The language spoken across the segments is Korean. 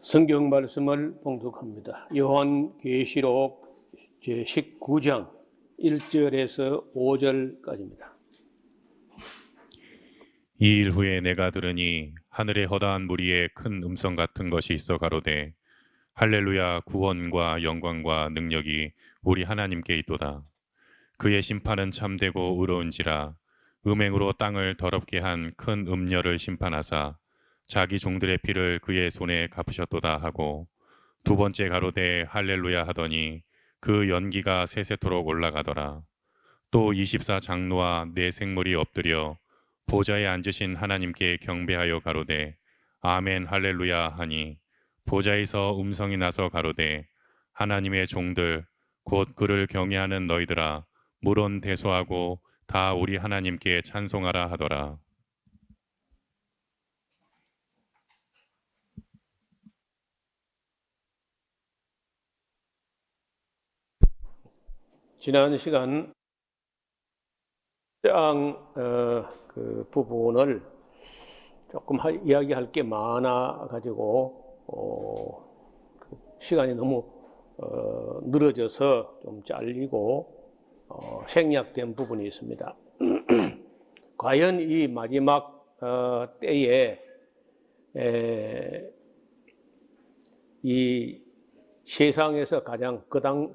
성경 말씀을 봉독합니다. 요한계시록 제19장 1절에서 5절까지입니다. 이 일 후에 내가 들으니 하늘에 허다한 무리의 큰 음성 같은 것이 있어 가로되 할렐루야, 구원과 영광과 능력이 우리 하나님께 있도다. 그의 심판은 참되고 의로운지라. 음행으로 땅을 더럽게 한 큰 음녀를 심판하사 자기 종들의 피를 그의 손에 갚으셨도다 하고, 두 번째 가로되 할렐루야 하더니 그 연기가 세세토록 올라가더라. 또 24장로와 네 생물이 엎드려 보좌에 앉으신 하나님께 경배하여 가로되 아멘 할렐루야 하니, 보좌에서 음성이 나서 가로되 하나님의 종들 곧 그를 경외하는 너희들아, 물론 대소하고 다 우리 하나님께 찬송하라 하더라. 지난 시간 그 부분을 조금 이야기할 게 많아 가지고 시간이 너무 늘어져서 좀 잘리고 생략된 부분이 있습니다. 과연 이 마지막 때에 이 세상에서 가장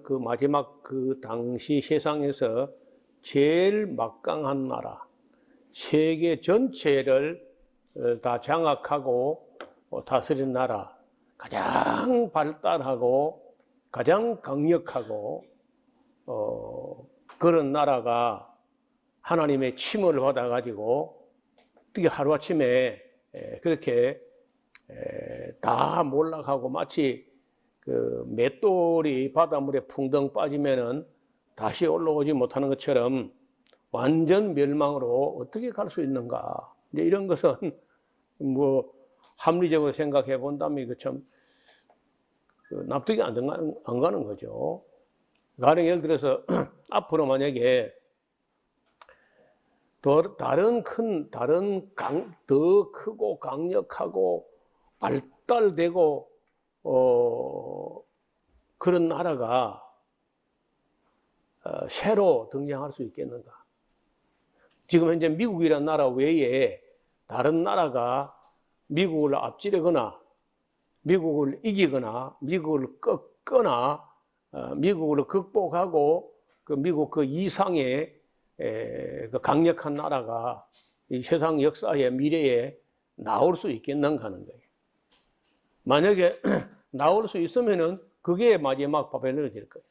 그 마지막 그 당시 세상에서 제일 막강한 나라, 세계 전체를 다 장악하고 다스린 나라, 가장 발달하고 가장 강력하고 그런 나라가 하나님의 침을 받아가지고 어떻게 하루아침에 그렇게 다 몰락하고, 마치 그 맷돌이 바닷물에 풍덩 빠지면은 다시 올라오지 못하는 것처럼 완전 멸망으로 어떻게 갈 수 있는가. 이제 이런 것은 뭐 합리적으로 생각해 본다면 이거 참 납득이 안 가는 거죠. 가령 예를 들어서 앞으로 만약에 더 크고 강력하고 발달되고 그런 나라가 새로 등장할 수 있겠는가? 지금 현재 미국이라는 나라 외에 다른 나라가 미국을 앞지르거나 미국을 이기거나 미국을 꺾거나 미국을 극복하고 그 미국 그 이상의 그 강력한 나라가 이 세상 역사의 미래에 나올 수 있겠는가 하는 거예요. 만약에 나올 수 있으면은 그게 마지막 바벨론이 될 거예요.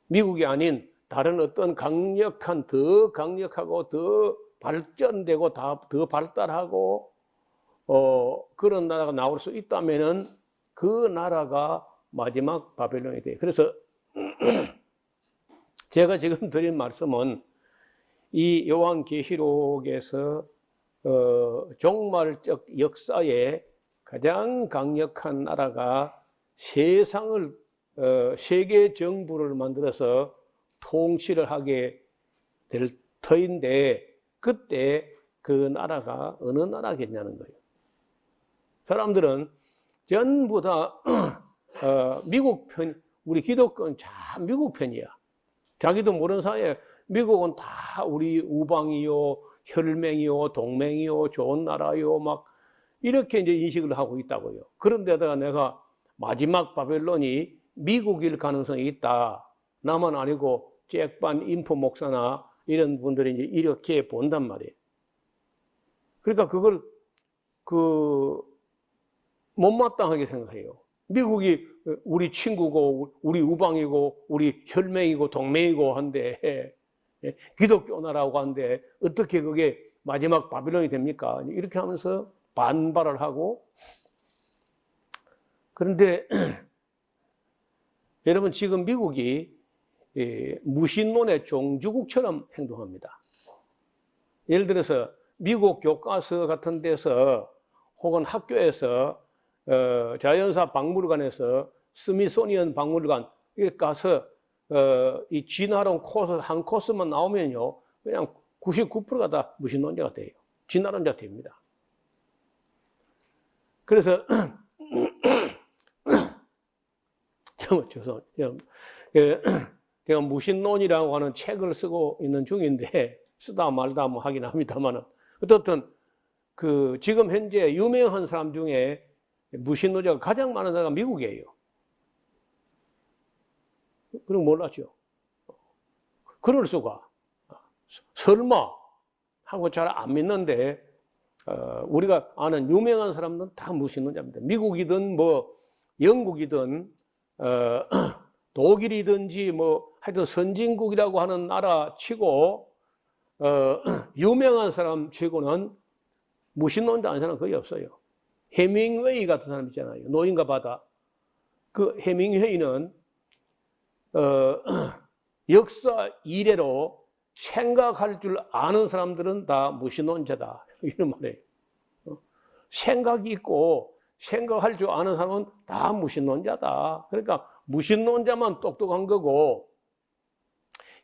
미국이 아닌 다른 어떤 더 강력하고 더 발전되고 더 발달하고 그런 나라가 나올 수 있다면은 그 나라가 마지막 바벨론이 돼요. 그래서 제가 지금 드린 말씀은 이 요한계시록에서 종말적 역사에 가장 강력한 나라가 세상을 세계 정부를 만들어서 통치를 하게 될 터인데, 그때 그 나라가 어느 나라겠냐는 거예요. 사람들은 전부 다 미국 편, 우리 기독교는 참 미국 편이야. 자기도 모르는 사이에 미국은 다 우리 우방이요, 혈맹이요, 동맹이요, 좋은 나라요, 막 이렇게 이제 인식을 하고 있다고요. 그런데다가 내가 마지막 바벨론이 미국일 가능성이 있다. 나만 아니고 잭반 인포 목사나 이런 분들이 이제 이렇게 본단 말이에요. 그러니까 그걸 못마땅하게 생각해요. 미국이 우리 친구고 우리 우방이고 우리 혈맹이고 동맹이고 한데, 기독교 나라고 한데 어떻게 그게 마지막 바벨론이 됩니까? 이렇게 하면서 반발을 하고. 그런데 여러분, 지금 미국이 무신론의 종주국처럼 행동합니다. 예를 들어서 미국 교과서 같은 데서 혹은 학교에서 자연사 박물관에서 스미소니언 박물관 가서 이 진화론 코스 한 코스만 나오면요, 그냥 99%가 다 무신론자가 돼요. 진화론자가 됩니다. 그래서 제가 무신론이라고 하는 책을 쓰고 있는 중인데, 쓰다 말다 뭐 하긴 합니다만은, 어떻든, 지금 현재 유명한 사람 중에 무신론자가 가장 많은 나라가 미국이에요. 그럼 몰랐죠. 그럴 수가. 설마 하고 잘 안 믿는데, 우리가 아는 유명한 사람들은 다 무신론자입니다. 미국이든 뭐 영국이든 독일이든지 뭐 하여튼 선진국이라고 하는 나라 치고 유명한 사람 치고는 무신론자 아닌 사람 거의 없어요. 해밍웨이 같은 사람 있잖아요. 노인과 바다. 그 해밍웨이는 역사 이래로 생각할 줄 아는 사람들은 다 무신론자다. 이런 말이에요. 생각이 있고 생각할 줄 아는 사람은 다 무신론자다. 그러니까 무신론자만 똑똑한 거고,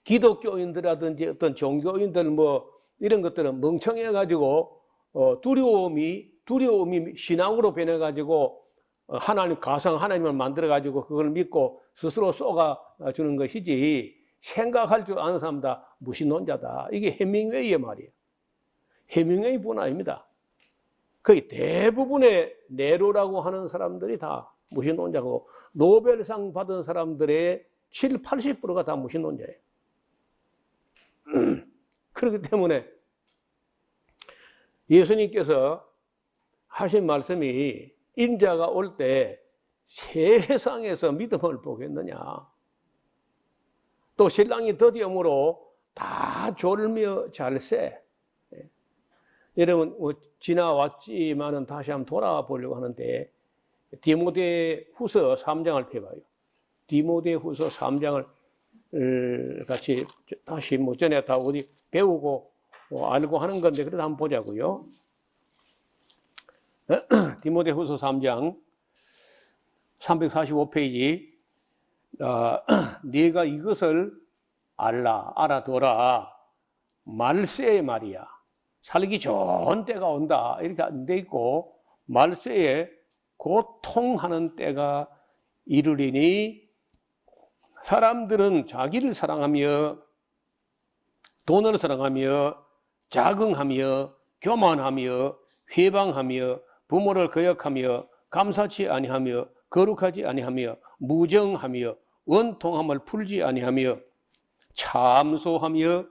기독교인들이라든지 어떤 종교인들 뭐 이런 것들은 멍청해가지고 두려움이 신앙으로 변해가지고 하나님, 가상 하나님을 만들어가지고 그걸 믿고 스스로 쏘아주는 것이지, 생각할 줄 아는 사람 다 무신론자다. 이게 해밍웨이의 말이에요. 해밍웨이뿐 아닙니다. 거의 대부분의 네로라고 하는 사람들이 다 무신론자고, 노벨상 받은 사람들의 7, 80%가 다 무신론자예요. 그렇기 때문에 예수님께서 하신 말씀이 인자가 올 때 세상에서 믿음을 보겠느냐, 또 신랑이 더디음으로 다 졸며 잘세. 여러분 뭐 지나왔지만은 다시 한번 돌아보려고 하는데, 디모데후서 3장을 펴봐요. 디모데후서 3장을 같이 다시 뭐 전에 다 어디 배우고 알고 하는 건데, 그래도 한번 보자고요. 디모데후서 3장 345페이지. 네가 이것을 알아둬라. 말세의 말이야. 살기 좋은 때가 온다. 이렇게 안 돼 있고, 말세에 고통하는 때가 이르리니 사람들은 자기를 사랑하며 돈을 사랑하며 자긍하며 교만하며 회방하며 부모를 거역하며 감사치 아니하며 거룩하지 아니하며 무정하며 원통함을 풀지 아니하며 참소하며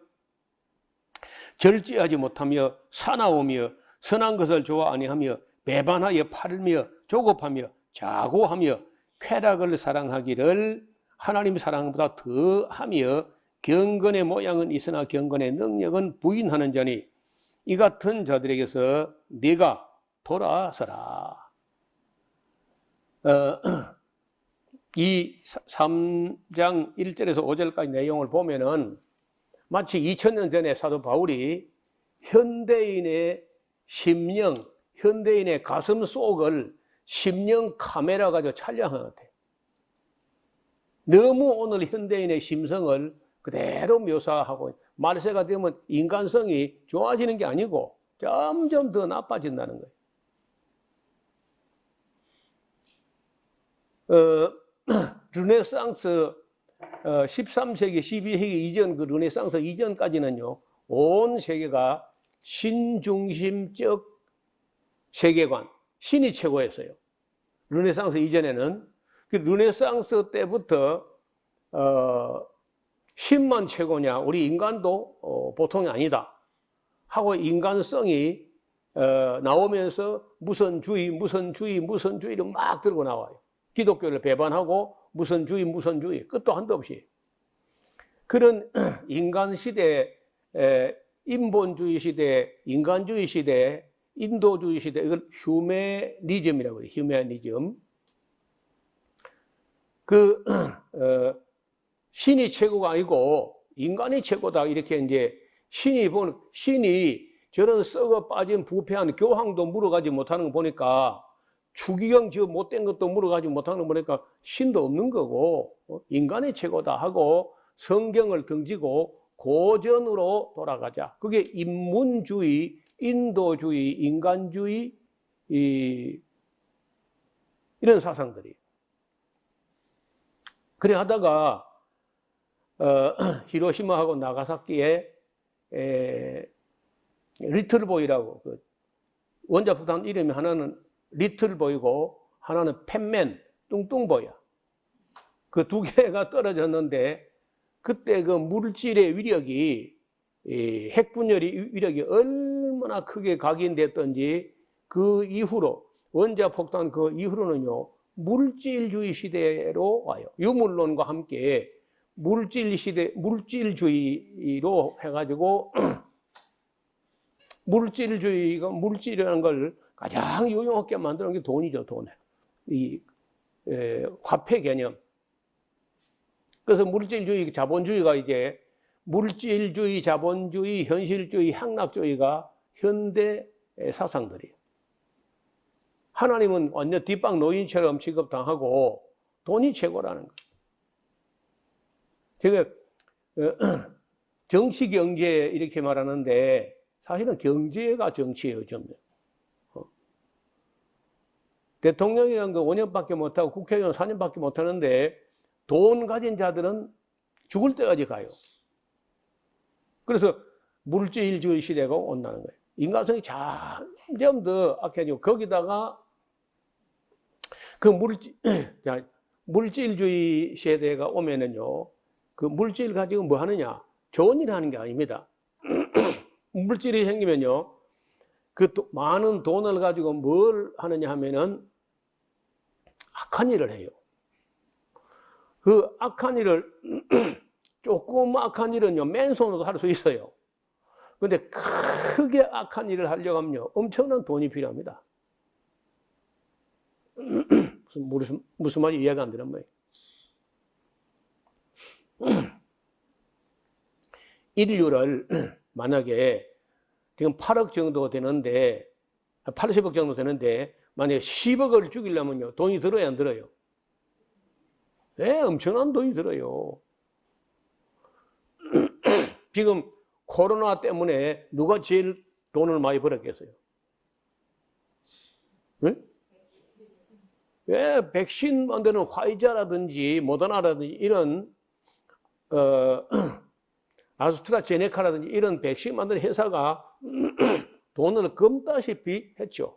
절제하지 못하며 사나우며 선한 것을 좋아 아니하며 배반하여 팔며 조급하며 자고하며 쾌락을 사랑하기를 하나님 사랑보다 더하며 경건의 모양은 있으나 경건의 능력은 부인하는 자니 이 같은 자들에게서 네가 돌아서라. 이 3장 1절에서 5절까지 내용을 보면은 마치 2000년 전에 사도 바울이 현대인의 심령, 현대인의 가슴 속을 심령 카메라 가지고 촬영한 것 같아요. 너무 오늘 현대인의 심성을 그대로 묘사하고, 말세가 되면 인간성이 좋아지는 게 아니고 점점 더 나빠진다는 거예요. 르네상스 13세기, 12세기 이전, 그 르네상스 이전까지는요, 온 세계가 신중심적 세계관, 신이 최고였어요. 르네상스 이전에는. 그 르네상스 때부터 신만 최고냐, 우리 인간도 보통이 아니다 하고 인간성이 나오면서 무선주의를 막 들고 나와요. 기독교를 배반하고 무선주의, 끝도 한도 없이. 그런 인간 시대, 인본주의 시대, 인간주의 시대, 인도주의 시대, 이걸 휴메니즘이라고 해요. 휴메니즘. 신이 최고가 아니고 인간이 최고다. 이렇게 이제 신이 저런 썩어 빠진 부패한 교황도 물어가지 못하는 거 보니까, 추기경 저 못된 것도 물어가지 못하는 거 보니까 신도 없는 거고, 인간이 최고다 하고 성경을 등지고 고전으로 돌아가자. 그게 인문주의, 인도주의, 인간주의, 이런 사상들이. 그래 하다가 히로시마하고 나가사키에 리틀보이라고 그 원자폭탄 이름이 하나는 리틀보이고 하나는 팻맨 뚱뚱보야. 그 두 개가 떨어졌는데 그때 그 물질의 위력이 핵분열의 위력이 얼마나 크게 각인됐던지 그 이후로 원자폭탄 그 이후로는요 물질주의 시대로 와요. 유물론과 함께 물질 시대, 물질주의로 해가지고 물질주의가 물질이라는 걸 가장 유용하게 만드는 게 돈이죠, 돈. 이 화폐 개념. 그래서 물질주의, 자본주의가 이제 물질주의, 자본주의, 현실주의, 향락주의가 현대 사상들이에요. 하나님은 완전 뒷방 노인처럼 취급당하고 돈이 최고라는 거예요. 제가 정치, 경제 이렇게 말하는데 사실은 경제가 정치예요, 전부. 대통령이라는 거 5년밖에 못하고 국회의원 4년밖에 못하는데 돈 가진 자들은 죽을 때까지 가요. 그래서 물질주의 시대가 온다는 거예요. 인간성이 점점 더 악해지고 거기다가 그 물질주의 세대가 오면은요, 그 물질 가지고 뭐 하느냐? 좋은 일 하는 게 아닙니다. 물질이 생기면요, 그 많은 돈을 가지고 뭘 하느냐 하면은 악한 일을 해요. 그 악한 일을, 조금 악한 일은요, 맨손으로도 할 수 있어요. 근데 크게 악한 일을 하려고 하면요, 엄청난 돈이 필요합니다. 무슨 말이 이해가 안 되는 거예요. 인류를 만약에 지금 8억 정도 되는데, 80억 정도 되는데, 만약에 10억을 죽이려면요, 돈이 들어야 안 들어요? 네, 엄청난 돈이 들어요. 지금 코로나 때문에 누가 제일 돈을 많이 벌었겠어요? 네? 왜 백신 만드는 화이자라든지 모더나라든지 이런 아스트라제네카라든지 이런 백신 만드는 회사가 돈을 검다시피 했죠.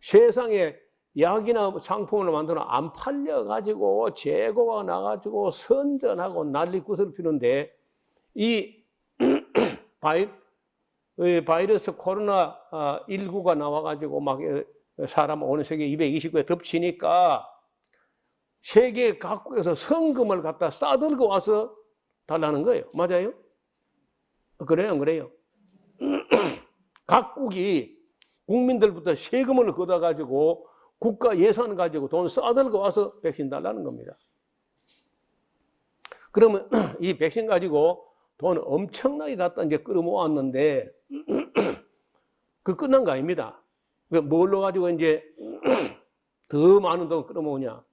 세상에 약이나 상품을 만들어 안 팔려가지고 재고가 나가지고 선전하고 난리 구슬 피는데 이 바이러스 코로나19가 나와가지고 막 사람 온 세계 229에 덮치니까 세계 각국에서 성금을 갖다 싸들고 와서 달라는 거예요. 맞아요? 그래요, 안 그래요? 각국이 국민들부터 세금을 걷어가지고 국가 예산 가지고 돈 싸들고 와서 백신 달라는 겁니다. 그러면 이 백신 가지고 돈 엄청나게 갖다 이제 끌어모았는데 그 끝난 거 아닙니다. 뭘로 가지고 이제 더 많은 돈 끌어모으냐?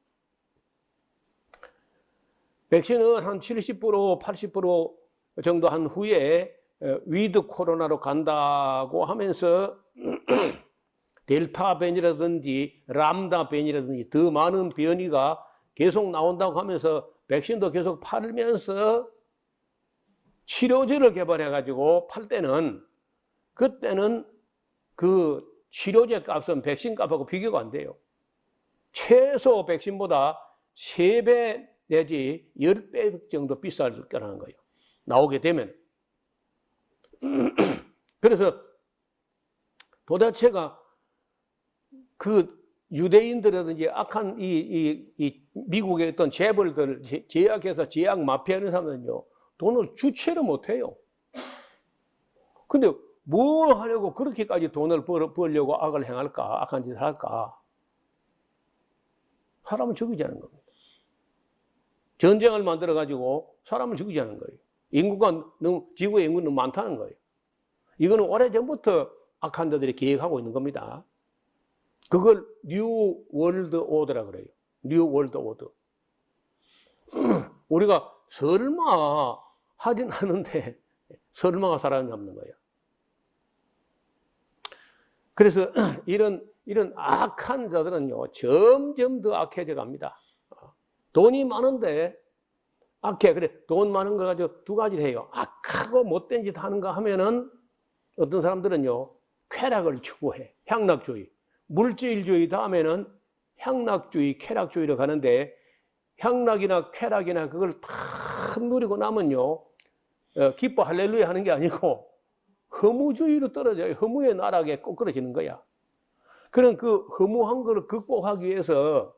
백신은 한 70%, 80% 정도 한 후에 위드 코로나로 간다고 하면서 델타 변이라든지 람다 변이라든지 더 많은 변이가 계속 나온다고 하면서 백신도 계속 팔면서 치료제를 개발해 가지고 팔 때는 그때는 그 치료제 값은 백신 값하고 비교가 안 돼요. 최소 백신보다 3배 내지 10배 정도 비쌀 거라는 거예요. 나오게 되면. 그래서 도대체가 그 유대인들이라든지 악한 이 미국의 어떤 재벌들, 제약회사, 제약 마피아는 사람은요, 돈을 주체를 못해요. 근데 뭘 하려고 그렇게까지 돈을 벌려고 악을 행할까? 악한 짓을 할까? 사람을 죽이자는 겁니다. 전쟁을 만들어가지고 사람을 죽이자는 거예요. 지구의 인구는 너무 많다는 거예요. 이거는 오래전부터 악한 자들이 계획하고 있는 겁니다. 그걸 뉴 월드 오더라 그래요. 뉴 월드 오더. 우리가 설마 하진 않는데 설마가 사람이 없는 거예요. 그래서 이런 악한 자들은요, 점점 더 악해져 갑니다. 돈이 많은데 악해. 그래, 돈 많은 걸 가지고 두 가지를 해요. 악하고 못된 짓 하는가 하면은 어떤 사람들은요, 쾌락을 추구해. 향락주의. 물질주의 다음에는 향락주의, 쾌락주의로 가는데, 향락이나 쾌락이나 그걸 다 누리고 나면요, 기뻐 할렐루야 하는 게 아니고, 허무주의로 떨어져요. 허무의 나락에 꼬꾸러지는 거야. 그런 그 허무한 걸 극복하기 위해서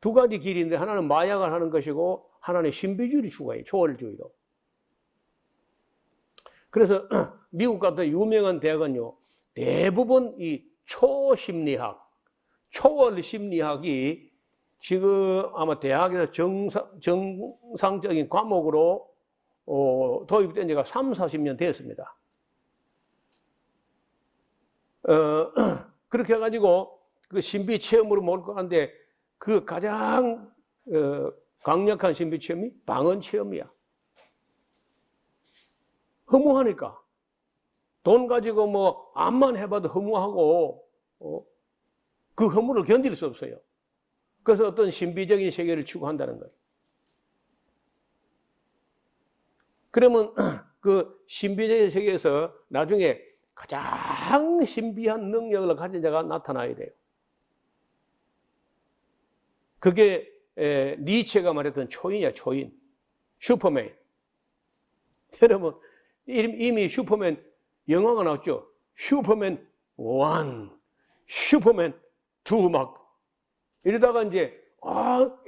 두 가지 길인데, 하나는 마약을 하는 것이고, 하나는 신비주의를 추구해요. 초월주의로. 그래서 미국 같은 유명한 대학은요, 대부분 이 초심리학, 초월심리학이 지금 아마 대학에서 정상적인 과목으로 도입된 지가 3, 40년 되었습니다. 그렇게 해가지고 그 신비 체험으로 몰고 가는데 그 가장 강력한 신비 체험이 방언 체험이야. 허무하니까. 돈 가지고 뭐 암만 해봐도 허무하고 그 허무를 견딜 수 없어요. 그래서 어떤 신비적인 세계를 추구한다는 거예요. 그러면 그 신비적인 세계에서 나중에 가장 신비한 능력을 가진 자가 나타나야 돼요. 그게 니체가 말했던 초인이야, 초인. 슈퍼맨. 여러분, 이미 슈퍼맨 영화가 나왔죠. 슈퍼맨 1, 슈퍼맨 2 막 이러다가 이제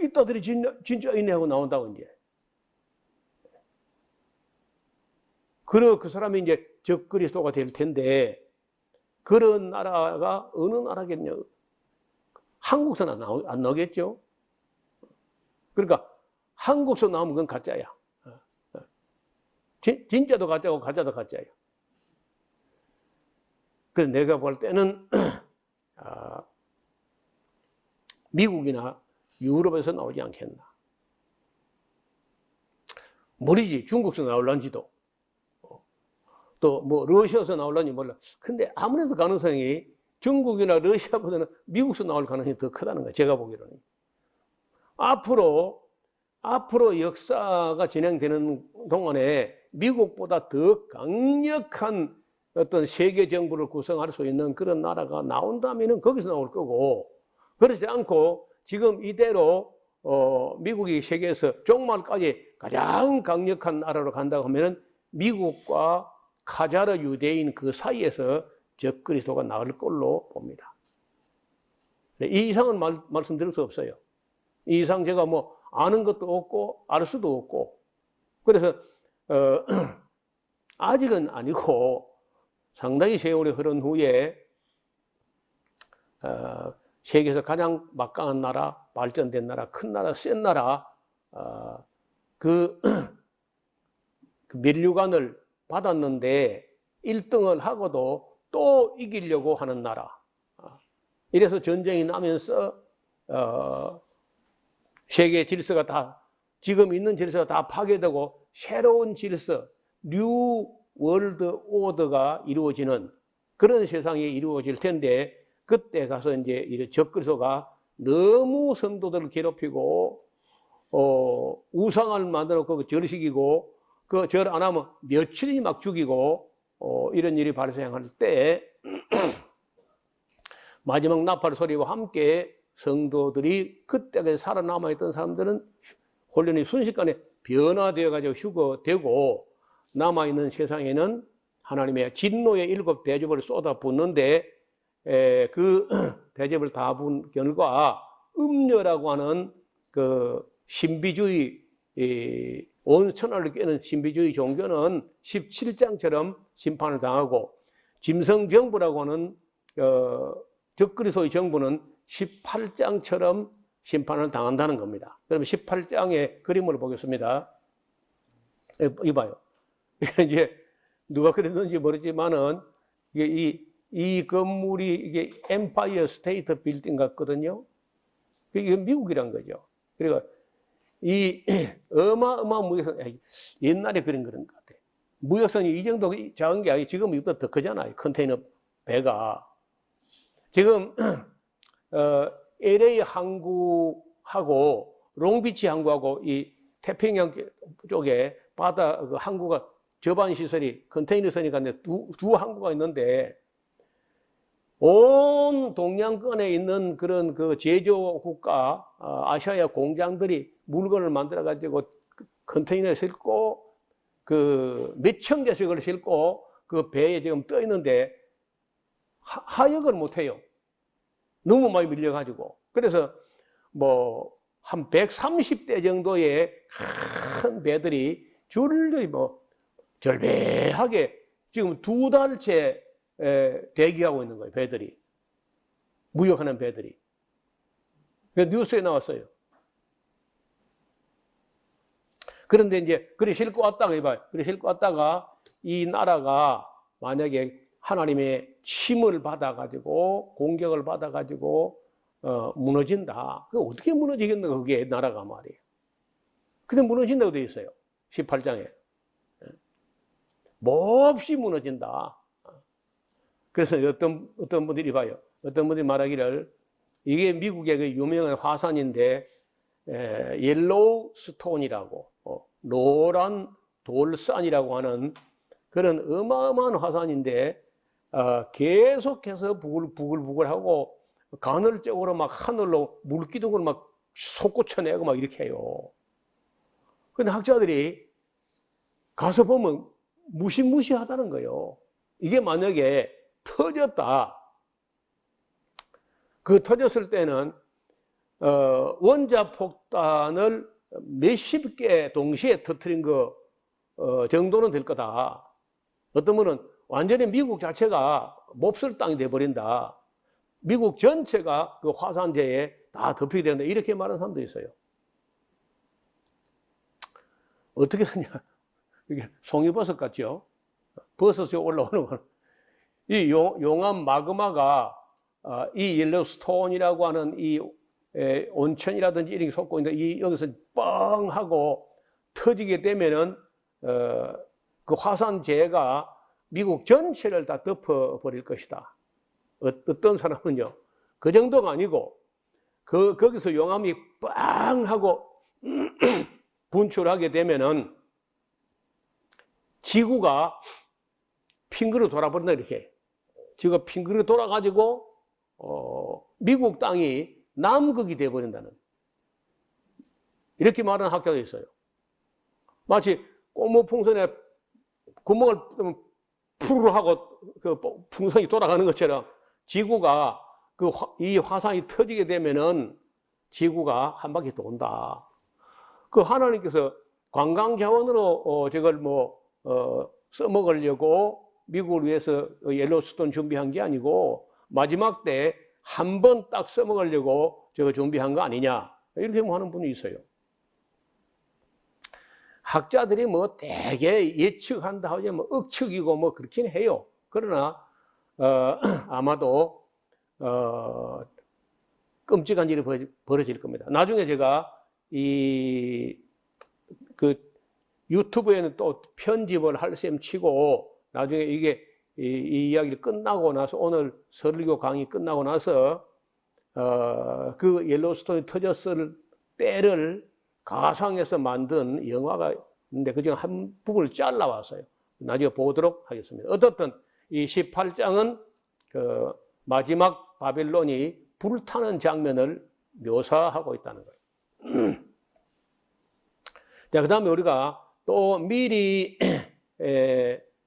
이따들이 진짜 있네 하고 나온다고 이제. 그 사람이 이제 적그리스도가 될 텐데 그런 나라가 어느 나라겠냐? 한국서는 안 나오겠죠. 그러니까 한국서 나오면 그건 가짜야. 진짜도 가짜고 가짜도 가짜예요. 그래서 내가 볼 때는 미국이나 유럽에서 나오지 않겠나. 모르지. 중국에서 나올런지도. 또 뭐 러시아에서 나올런지 몰라. 근데 아무래도 가능성이 중국이나 러시아보다는 미국에서 나올 가능성이 더 크다는 거예요. 제가 보기로는. 앞으로 역사가 진행되는 동안에 미국보다 더 강력한 어떤 세계 정부를 구성할 수 있는 그런 나라가 나온다면은 거기서 나올 거고, 그렇지 않고 지금 이대로 미국이 세계에서 종말까지 가장 강력한 나라로 간다고 하면은 미국과 카자르 유대인 그 사이에서 적그리스도가 나올 걸로 봅니다. 이 이상은 말씀드릴 수 없어요. 이 이상 제가 뭐 아는 것도 없고 알 수도 없고, 그래서 아직은 아니고 상당히 세월이 흐른 후에 세계에서 가장 막강한 나라, 발전된 나라, 큰 나라, 센 나라, 그 면류관을 받았는데 1등을 하고도 또 이기려고 하는 나라. 이래서 전쟁이 나면서 세계 질서가 다, 지금 있는 질서가 다 파괴되고 새로운 질서, 뉴 월드 오더가 이루어지는 그런 세상이 이루어질 텐데, 그때 가서 이제 적그리스도가 너무 성도들을 괴롭히고 우상을 만들어 놓고 절식이고 그 절 안 하면 며칠이 막 죽이고 이런 일이 발생할 때 마지막 나팔 소리와 함께 성도들이 그때 살아남아 있던 사람들은 혼련이 순식간에 변화되어 가지고 휴거되고, 남아 있는 세상에는 하나님의 진노의 7 대접을 쏟아붓는데 그 대접을 다 본 결과 음녀라고 하는 그 신비주의, 온 천하를 깨는 신비주의 종교는 17장처럼 심판을 당하고, 짐승정부라고 하는 적그리스도의 정부는 18장처럼 심판을 당한다는 겁니다. 그러면 18장의 그림을 보겠습니다. 이봐요. 이제 누가 그랬는지 모르지만은 이 건물이 이게 엠파이어 스테이트 빌딩 같거든요. 이게 미국이란 거죠. 그리고 이 어마어마한 무역선, 옛날에 그런 것 같아. 무역선이 이 정도 작은 게 아니고 지금 이보다 더 크잖아요. 컨테이너 배가. 지금 LA 항구하고 롱비치 항구하고 이 태평양 쪽에 바다 그 항구가 저반 시설이 컨테이너선이 갔는데 두 항구가 있는데 온 동양권에 있는 그런 그 제조 국가 아시아의 공장들이 물건을 만들어 가지고 컨테이너에 싣고 그 몇천 개씩 을 싣고 그 배에 지금 떠 있는데 하역을 못 해요. 너무 많이 밀려 가지고. 그래서 뭐 한 130대 정도의 큰 배들이 줄줄이 뭐 절배하게 지금 2달째 대기하고 있는 거예요. 배들이. 무역하는 배들이. 뉴스에 나왔어요. 그런데 이제 그래 싣고 왔다가 이봐요. 그래 싣고 왔다가 이 나라가 만약에 하나님의 침을 받아가지고 공격을 받아가지고 무너진다. 그 어떻게 무너지겠나 그게 나라가 말이에요. 근데 무너진다고 되어 있어요. 18장에. 몹시 무너진다. 그래서 어떤 분들이 봐요. 어떤 분들이 말하기를 이게 미국의 그 유명한 화산인데 옐로우 스톤이라고 노란 돌산이라고 하는 그런 어마어마한 화산인데 계속해서 부글부글하고 간헐적으로 막 하늘로 물기둥을 막 솟구쳐내고 막 이렇게 해요. 근데 학자들이 가서 보면 무시무시하다는 거예요. 이게 만약에 터졌다. 그 터졌을 때는 원자 폭탄을 몇십 개 동시에 터뜨린 거 정도는 될 거다. 어떤 분은 완전히 미국 자체가 몹쓸 땅이 돼버린다. 미국 전체가 그 화산재에 다 덮이게 된다. 이렇게 말하는 사람도 있어요. 어떻게 하냐. 이게 송이버섯 같죠? 버섯이 올라오는 거는. 이 용암 마그마가 이 옐로스톤이라고 하는 이 온천이라든지 이런 게 솟고 있는데 이 여기서 뻥 하고 터지게 되면은 그 화산재가 미국 전체를 다 덮어버릴 것이다. 어떤 사람은요, 그 정도가 아니고, 거기서 용암이 빵 하고 분출하게 되면은 지구가 핑그러 돌아버린다, 이렇게. 지구가 핑그러 돌아가지고, 미국 땅이 남극이 돼버린다는. 이렇게 말하는 학자도 있어요. 마치 고무풍선에 구멍을 푸르르 하고 그 풍선이 돌아가는 것처럼 지구가 이 화산이 터지게 되면은 지구가 한 바퀴 돈다. 그 하나님께서 관광 자원으로 저걸 써먹으려고 미국을 위해서 옐로스톤 준비한 게 아니고 마지막 때 한 번 딱 써먹으려고 저거 준비한 거 아니냐. 이렇게 하는 분이 있어요. 학자들이 되게 예측한다 하지 억측이고 그렇긴 해요. 그러나 아마도 끔찍한 일이 벌어질 겁니다. 나중에 제가 그 유튜브에는 또 편집을 할 셈 치고 나중에 이게 이 이야기를 끝나고 나서 오늘 설교 강의 끝나고 나서 그 옐로스톤이 터졌을 때를 가상해서 만든 영화가 있는데 그중 한 부분을 잘라왔어요. 나중에 보도록 하겠습니다. 어떻든 이 18장은 그 마지막 바벨론이 불타는 장면을 묘사하고 있다는 거예요. 자, 그 다음에 우리가 또 미리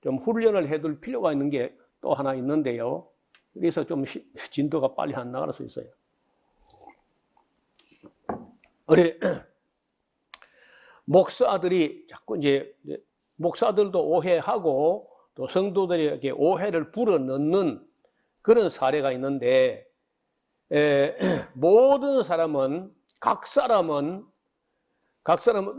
좀 훈련을 해둘 필요가 있는 게 또 하나 있는데요. 그래서 좀 진도가 빨리 안 나갈 수 있어요. 우리 목사들이 자꾸 이제 목사들도 오해하고 또 성도들에게 오해를 불어넣는 그런 사례가 있는데 모든 사람은 각 사람은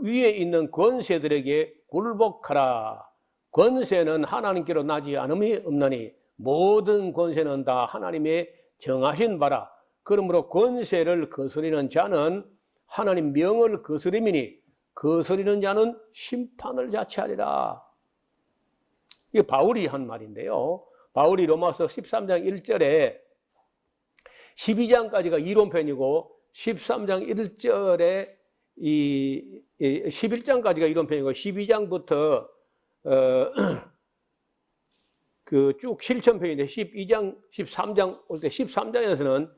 위에 있는 권세들에게 굴복하라. 권세는 하나님께로 나지 않음이 없나니 모든 권세는 다 하나님의 정하신 바라. 그러므로 권세를 거스리는 자는 하나님 명을 거스림이니 거스리는 자는 심판을 자취하리라. 이게 바울이 한 말인데요. 바울이 로마서 13장 1절에 12장까지가 이론편이고 13장 1절에 이 11장까지가 이런 편이고 12장부터 그 쭉 실천편인데 12장, 13장 올 때 13장에서는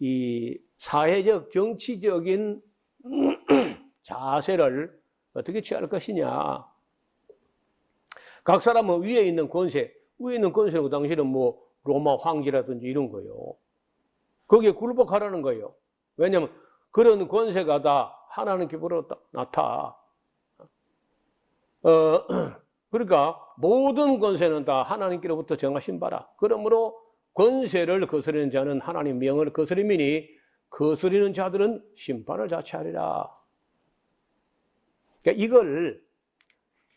이 사회적, 정치적인 자세를 어떻게 취할 것이냐. 각 사람은 위에 있는 권세는 그 당시는 뭐 로마 황제라든지 이런 거예요. 거기에 굴복하라는 거예요. 왜냐하면 그런 권세가 다 하나님께로 나타. 그러니까 모든 권세는 다 하나님께로부터 정하신 바라. 그러므로 권세를 거스르는 자는 하나님 명을 거스림이니 거스리는 자들은 심판을 자취하리라. 그러니까 이걸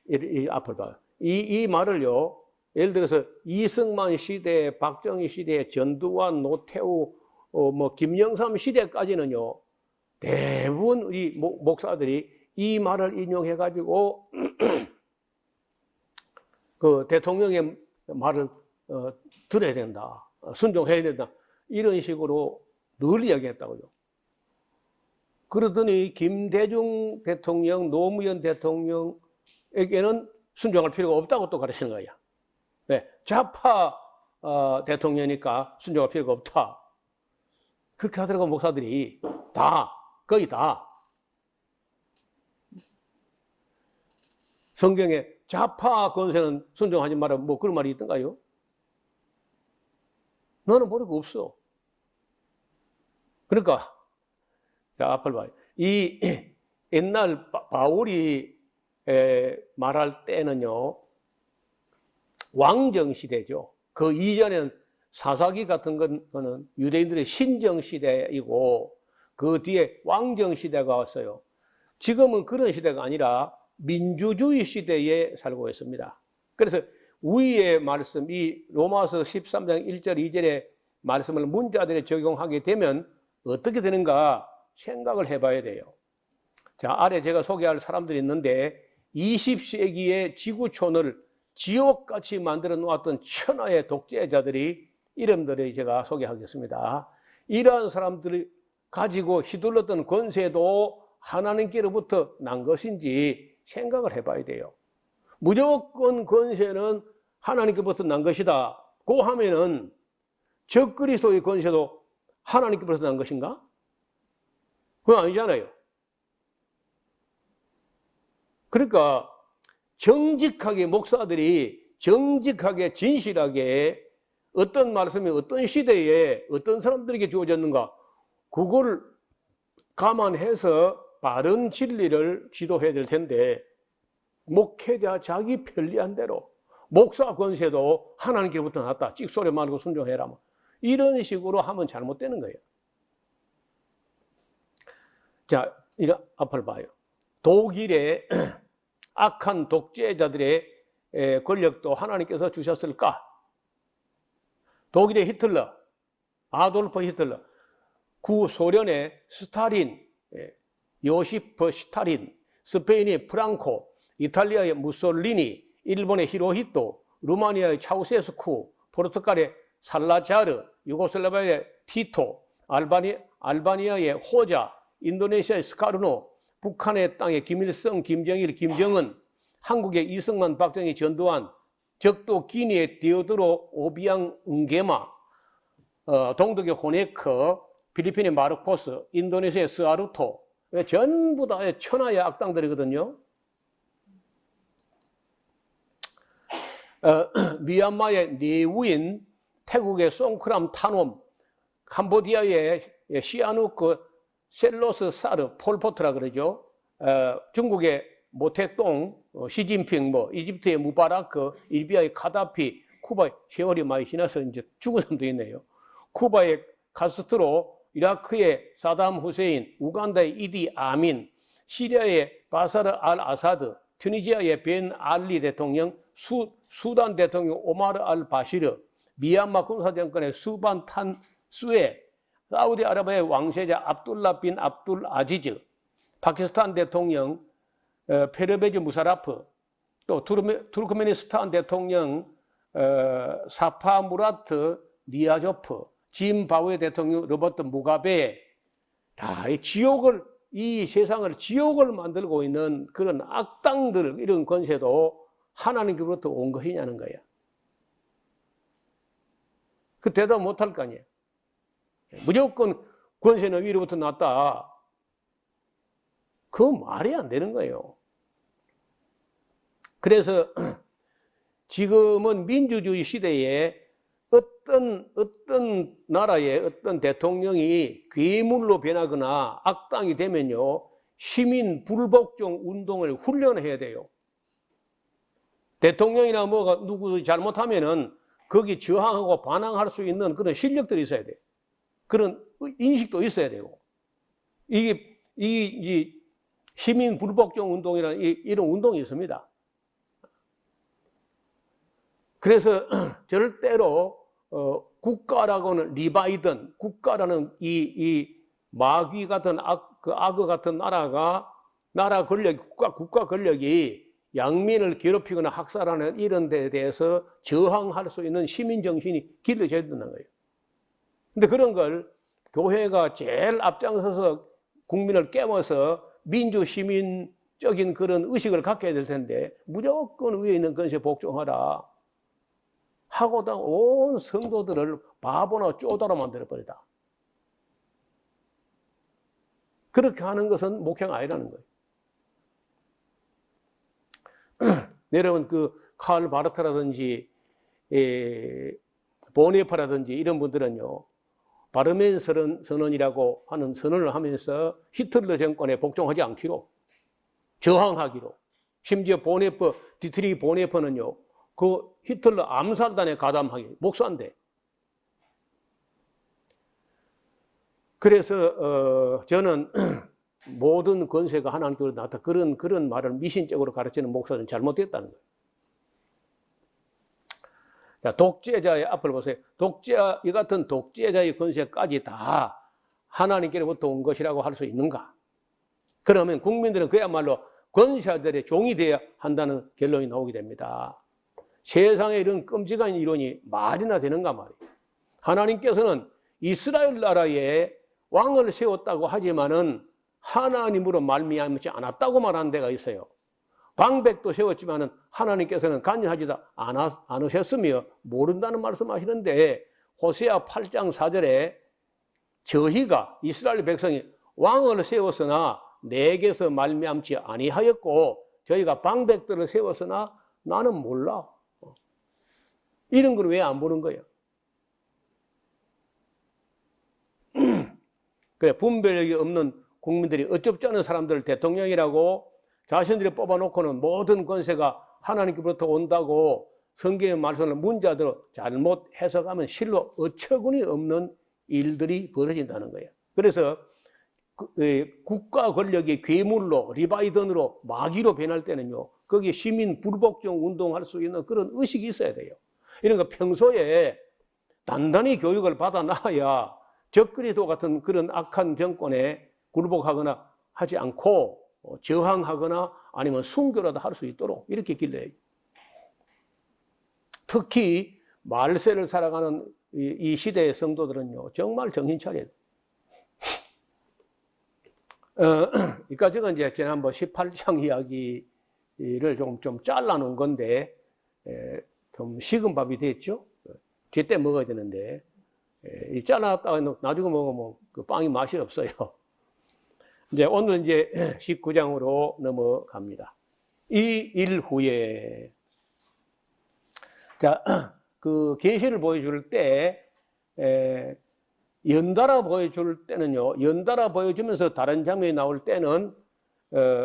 이 앞을 봐요. 이 말을요. 예를 들어서 이승만 시대, 박정희 시대, 전두환, 노태우, 뭐 김영삼 시대까지는요. 대부분 우리 목사들이 이 말을 인용해 가지고 그 대통령의 말을 들어야 된다. 순종해야 된다. 이런 식으로 늘 이야기했다고요. 그러더니 김대중 대통령, 노무현 대통령에게는 순종할 필요가 없다고 또 가르치는 거야. 네, 좌파 대통령이니까 순종할 필요가 없다. 그렇게 하더라고 목사들이 다 거의 다. 성경에 좌파 권세는 순종하지 마라 뭐 그런 말이 있던가요? 나는 볼 거 없어. 그러니까 자 앞을 봐요. 이 옛날 바울이 말할 때는요 왕정 시대죠. 그 이전에는 사사기 같은 거는 유대인들의 신정 시대이고 그 뒤에 왕정 시대가 왔어요. 지금은 그런 시대가 아니라 민주주의 시대에 살고 있습니다. 그래서 위의 말씀, 이 로마서 13장 1절 2절의 말씀을 문자들에 적용하게 되면 어떻게 되는가 생각을 해봐야 돼요. 자, 아래 제가 소개할 사람들이 있는데 20세기의 지구촌을 지옥같이 만들어 놓았던 천하의 독재자들이 이름들을 제가 소개하겠습니다. 이러한 사람들이 가지고 휘둘렀던 권세도 하나님께로부터 난 것인지 생각을 해봐야 돼요. 무조건 권세는 하나님께로부터 난 것이다. 고 하면은 적그리스도의 권세도 하나님께로부터 난 것인가? 그건 아니잖아요. 그러니까 정직하게 목사들이 정직하게 진실하게 어떤 말씀이 어떤 시대에 어떤 사람들에게 주어졌는가 그걸 감안해서 바른 진리를 지도해야 될 텐데 목회자 자기 편리한 대로 목사 권세도 하나님께로부터 났다. 찍소리 말고 순종해라. 이런 식으로 하면 잘못되는 거예요. 자, 이런 앞을 봐요. 독일의 악한 독재자들의 권력도 하나님께서 주셨을까? 독일의 히틀러, 아돌프 히틀러, 구소련의 스탈린, 요시프 스탈린, 스페인의 프랑코, 이탈리아의 무솔리니, 일본의 히로히토, 루마니아의 차우세스쿠, 포르투갈의 살라자르, 유고슬라비아의 티토, 알바니아의 호자, 인도네시아의 스카르노, 북한의 땅의 김일성, 김정일, 김정은, 한국의 이승만, 박정희, 전두환, 적도 기니의 디오드로 오비앙 응게마, 동독의 호네커, 필리핀의 마르코스, 인도네시아의 스아루토, 전부 다 천하의 악당들이거든요. 미얀마의 네우인, 태국의 송크람 타놈, 캄보디아의 시아누크 셀로스 사르, 폴포트라 그러죠. 중국의 모태똥, 시진핑, 이집트의 무바라크, 리비아의 카다피, 쿠바의 세월이 많이 지나서 이제 죽은 사람도 있네요. 쿠바의 카스트로, 이라크의 사담 후세인, 우간다의 이디 아민, 시리아의 바사르 알 아사드, 튀니지아의 벤 알리 대통령, 수단 대통령 오마르 알 바시르, 미얀마 군사정권의 수반 탄 수에, 사우디아라비아의 왕세자 압둘라 빈 압둘 아지즈, 파키스탄 대통령 페르베즈 무사라프, 또 투르크메니스탄 대통령 사파 무라트 니아조프, 짐바브웨 대통령 로버트 무가베, 이 지옥을 이 세상을 지옥을 만들고 있는 그런 악당들, 이런 권세도 하나님께로부터 온 것이냐는 거야. 그 대답 못할 거 아니에요. 무조건 권세는 위로부터 났다. 그건 말이 안 되는 거예요. 그래서 지금은 민주주의 시대에 어떤 나라의 어떤 대통령이 괴물로 변하거나 악당이 되면요, 시민 불복종 운동을 훈련해야 돼요. 대통령이나 뭐가 누구 잘못하면은 거기 저항하고 반항할 수 있는 그런 실력들이 있어야 돼요. 그런 인식도 있어야 되고. 이 시민 불복종 운동이라는 이런 운동이 있습니다. 그래서 절대로 국가라고는 리바이든, 국가라는 이 마귀 같은 악어 같은 나라 권력이, 국가 권력이 양민을 괴롭히거나 학살하는 이런 데에 대해서 저항할 수 있는 시민 정신이 길러져야 된다는 거예요. 근데 그런 걸 교회가 제일 앞장서서 국민을 깨워서 민주 시민적인 그런 의식을 갖게 될 텐데, 무조건 위에 있는 권세 복종하라 하고다 온 성도들을 바보나 쪼다로 만들어버리다. 그렇게 하는 것은 목회가 아니라는 거예요. 여러분, 칼 바르트라든지 보네파라든지 이런 분들은요, 바르멘 선언이라고 하는 선언을 하면서 히틀러 정권에 복종하지 않기로, 저항하기로, 심지어 디트리 보네퍼는요, 그 히틀러 암살단에 가담하기, 목사인데. 그래서 저는 모든 권세가 하나님께로 나타, 그런 말을 미신적으로 가르치는 목사는 잘못됐다는 거예요. 자, 독재자의 앞을 보세요. 이 같은 독재자의 권세까지 다 하나님께로부터 온 것이라고 할 수 있는가? 그러면 국민들은 그야말로 권세자들의 종이 되어야 한다는 결론이 나오게 됩니다. 세상에 이런 끔찍한 이론이 말이나 되는가 말이에요. 하나님께서는 이스라엘 나라에 왕을 세웠다고 하지만은 하나님으로 말미암지 않았다고 말하는 데가 있어요. 방백도 세웠지만은 하나님께서는 관여하지도 않으셨으며 모른다는 말씀하시는데, 호세아 8장 4절에 저희가 이스라엘 백성이 왕을 세웠으나 내게서 말미암지 아니하였고 저희가 방백들을 세웠으나 나는 몰라. 이런 걸 왜 안 보는 거예요? 그래, 분별력이 없는 국민들이 어쩌지 않은 사람들을 대통령이라고 자신들이 뽑아놓고는 모든 권세가 하나님께로부터 온다고 성경의 말씀을 문자대로 잘못 해석하면 실로 어처구니 없는 일들이 벌어진다는 거예요. 그래서 국가 권력이 괴물로, 리바이든으로, 마귀로 변할 때는요, 거기에 시민 불복종 운동할 수 있는 그런 의식이 있어야 돼요. 이런 거 평소에 단단히 교육을 받아 놔야 적그리스도 같은 그런 악한 정권에 굴복하거나 하지 않고 저항하거나 아니면 순교라도 할 수 있도록 이렇게 길러야죠. 특히 말세를 살아가는 이 시대의 성도들은요, 정말 정신 차려야 돼요. 이까지가 이제 지난번 18장 이야기를 좀 잘라놓은 건데, 좀 식은 밥이 됐죠? 제때 먹어야 되는데, 잘라놨다가 나중에 먹으면 그 빵이 맛이 없어요. 이제 오늘 이제 19장으로 넘어갑니다. 이 일 후에. 자, 그 계시를 보여줄 때, 연달아 보여줄 때는요, 연달아 보여주면서 다른 장면이 나올 때는,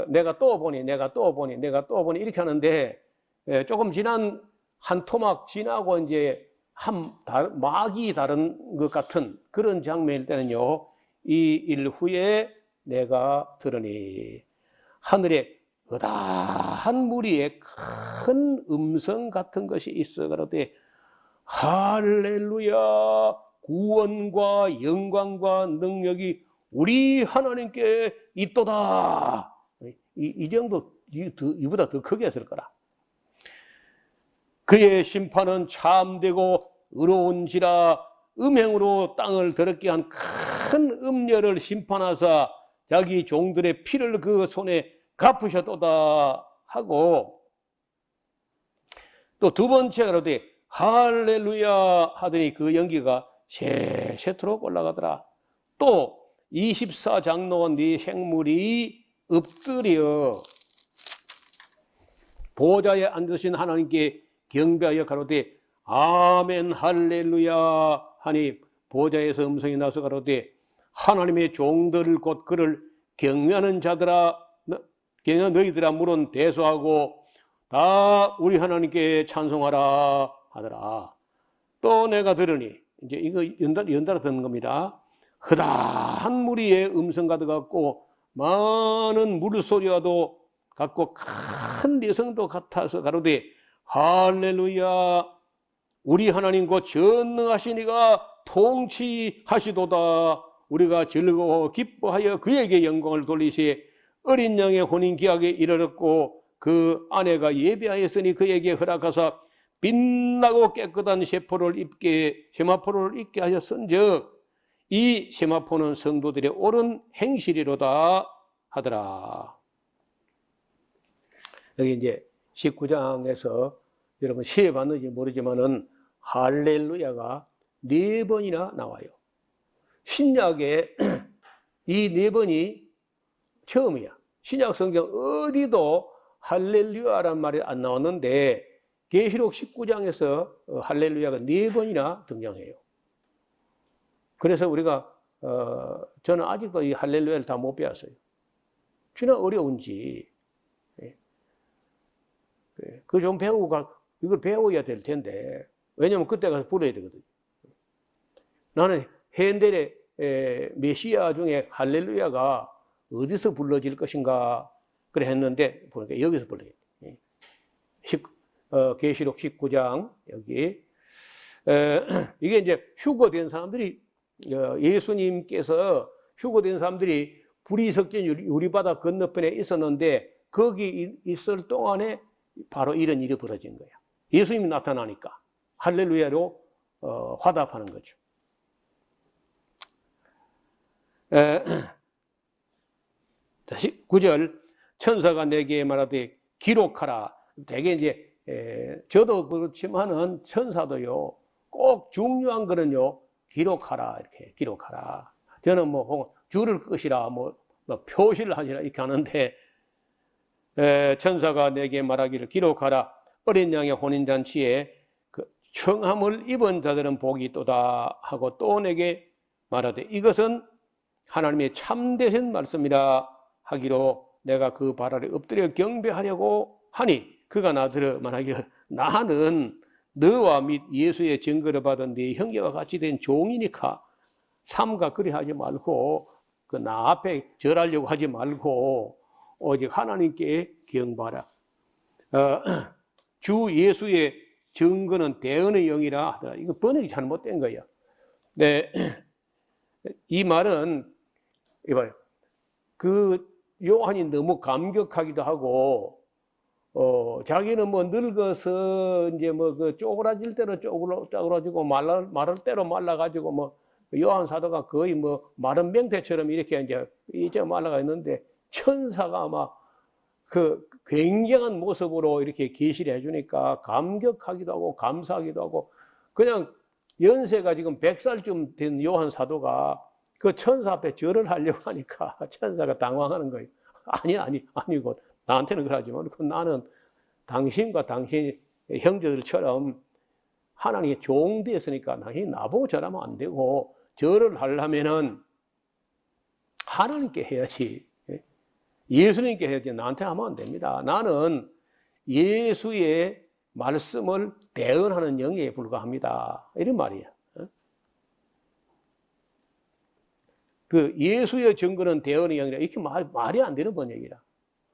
내가 또 보니 이렇게 하는데, 조금 지난 한 토막 지나고 이제 막이 다른 것 같은 그런 장면일 때는요, 이 일 후에 내가 들으니 하늘에 으다한 무리의 큰 음성 같은 것이 있어 가로되 할렐루야, 구원과 영광과 능력이 우리 하나님께 있도다. 이 정도, 이보다 더 크게 했을 거라. 그의 심판은 참되고 의로운지라 음행으로 땅을 더럽게 한 큰 음녀를 심판하사, 자기 종들의 피를 그 손에 갚으셨도다 하고, 또 두 번째 가로되 할렐루야 하더니 그 연기가 세세토록 올라가더라. 또 24장로와 네 생물이 엎드려 보좌에 앉으신 하나님께 경배하여 가로되 아멘 할렐루야 하니 보좌에서 음성이 나서 가로되 하나님의 종들 곧 그를 경외하는 자들아 너희들아 물은 대소하고 다 우리 하나님께 찬송하라 하더라. 또 내가 들으니 이제 이거 연달아 듣는 겁니다. 흐다한 무리의 음성 가득하고 많은 물소리와도 같고 큰 내성도 같아서 가로되 할렐루야 우리 하나님 곧 전능하신 이가 통치하시도다. 우리가 즐거워 기뻐하여 그에게 영광을 돌리시 어린 양의 혼인 기약에 이르렀고 그 아내가 예배하였으니 그에게 허락하사 빛나고 깨끗한 세마포를 입게 하였은즉 이 세마포는 성도들의 옳은 행실이로다 하더라. 여기 이제 19장에서 여러분 시해 봤는지 모르지만은 할렐루야가 4번이나 나와요. 신약에 이 4번이 처음이야. 신약 성경 어디도 할렐루야라는 말이 안 나왔는데 계시록 19장에서 할렐루야가 4번이나 등장해요. 그래서 우리가 저는 아직도 이 할렐루야를 다 못 배웠어요. 지나 어려운지 그거 좀 배우고 이걸 배워야 될 텐데 왜냐면 그때 가서 불러야 되거든요. 나는 핸델의 메시아 중에 할렐루야가 어디서 불러질 것인가 그래 했는데 보니까 여기서 불러요. 계시록 19장 여기 이게 이제 휴거된 사람들이 예수님께서 휴거된 사람들이 불이 섞인 유리바다 건너편에 있었는데 거기 있을 동안에 바로 이런 일이 벌어진 거예요. 예수님이 나타나니까 할렐루야로 화답하는 거죠. 다시 9절 천사가 내게 말하되 기록하라. 되게 이제 저도 그렇지만은 천사도요 꼭 중요한 거는요 기록하라 이렇게 기록하라. 저는 뭐 줄을 끄시라 뭐 표시를 하시라 이렇게 하는데 천사가 내게 말하기를 기록하라. 어린 양의 혼인잔치에 그 청함을 입은 자들은 복이 있도다 하고 또 내게 말하되 이것은 하나님의 참되신 말씀이라 하기로 내가 그 발 아래 엎드려 경배하려고 하니 그가 나더러 말하기를 나는 너와 및 예수의 증거를 받은 네 형제와 같이 된 종이니까 삼가 그리하지 말고 그 나 앞에 절하려고 하지 말고 오직 하나님께 경배하라. 주 예수의 증거는 대언의 영이라 하더라. 이거 번역이 잘못된 거예요. 네, 이 말은 이봐요. 그 요한이 너무 감격하기도 하고 자기는 뭐 늙어서 이제 뭐 그 쪼그라질 대로 쪼그라지고 마를 대로 말라가지고 뭐 요한 사도가 거의 뭐 마른 명태처럼 이렇게 이제 말라가 있는데 천사가 아마 그 굉장한 모습으로 이렇게 계시를 해주니까 감격하기도 하고 감사하기도 하고 그냥 연세가 지금 100살쯤 된 요한 사도가 그 천사 앞에 절을 하려고 하니까 천사가 당황하는 거예요. 아니고 나한테는 그러지만 나는 당신과 당신 형제들처럼 하나님의 종되었으니까 당신이 나보고 절하면 안 되고 절을 하려면은 하나님께 해야지. 예수님께 해야지 나한테 하면 안 됩니다. 나는 예수의 말씀을 대언하는 영에 불과합니다. 이런 말이야. 그 예수의 증거는 대언의 영이라 이렇게 말이 안 되는 번역이라.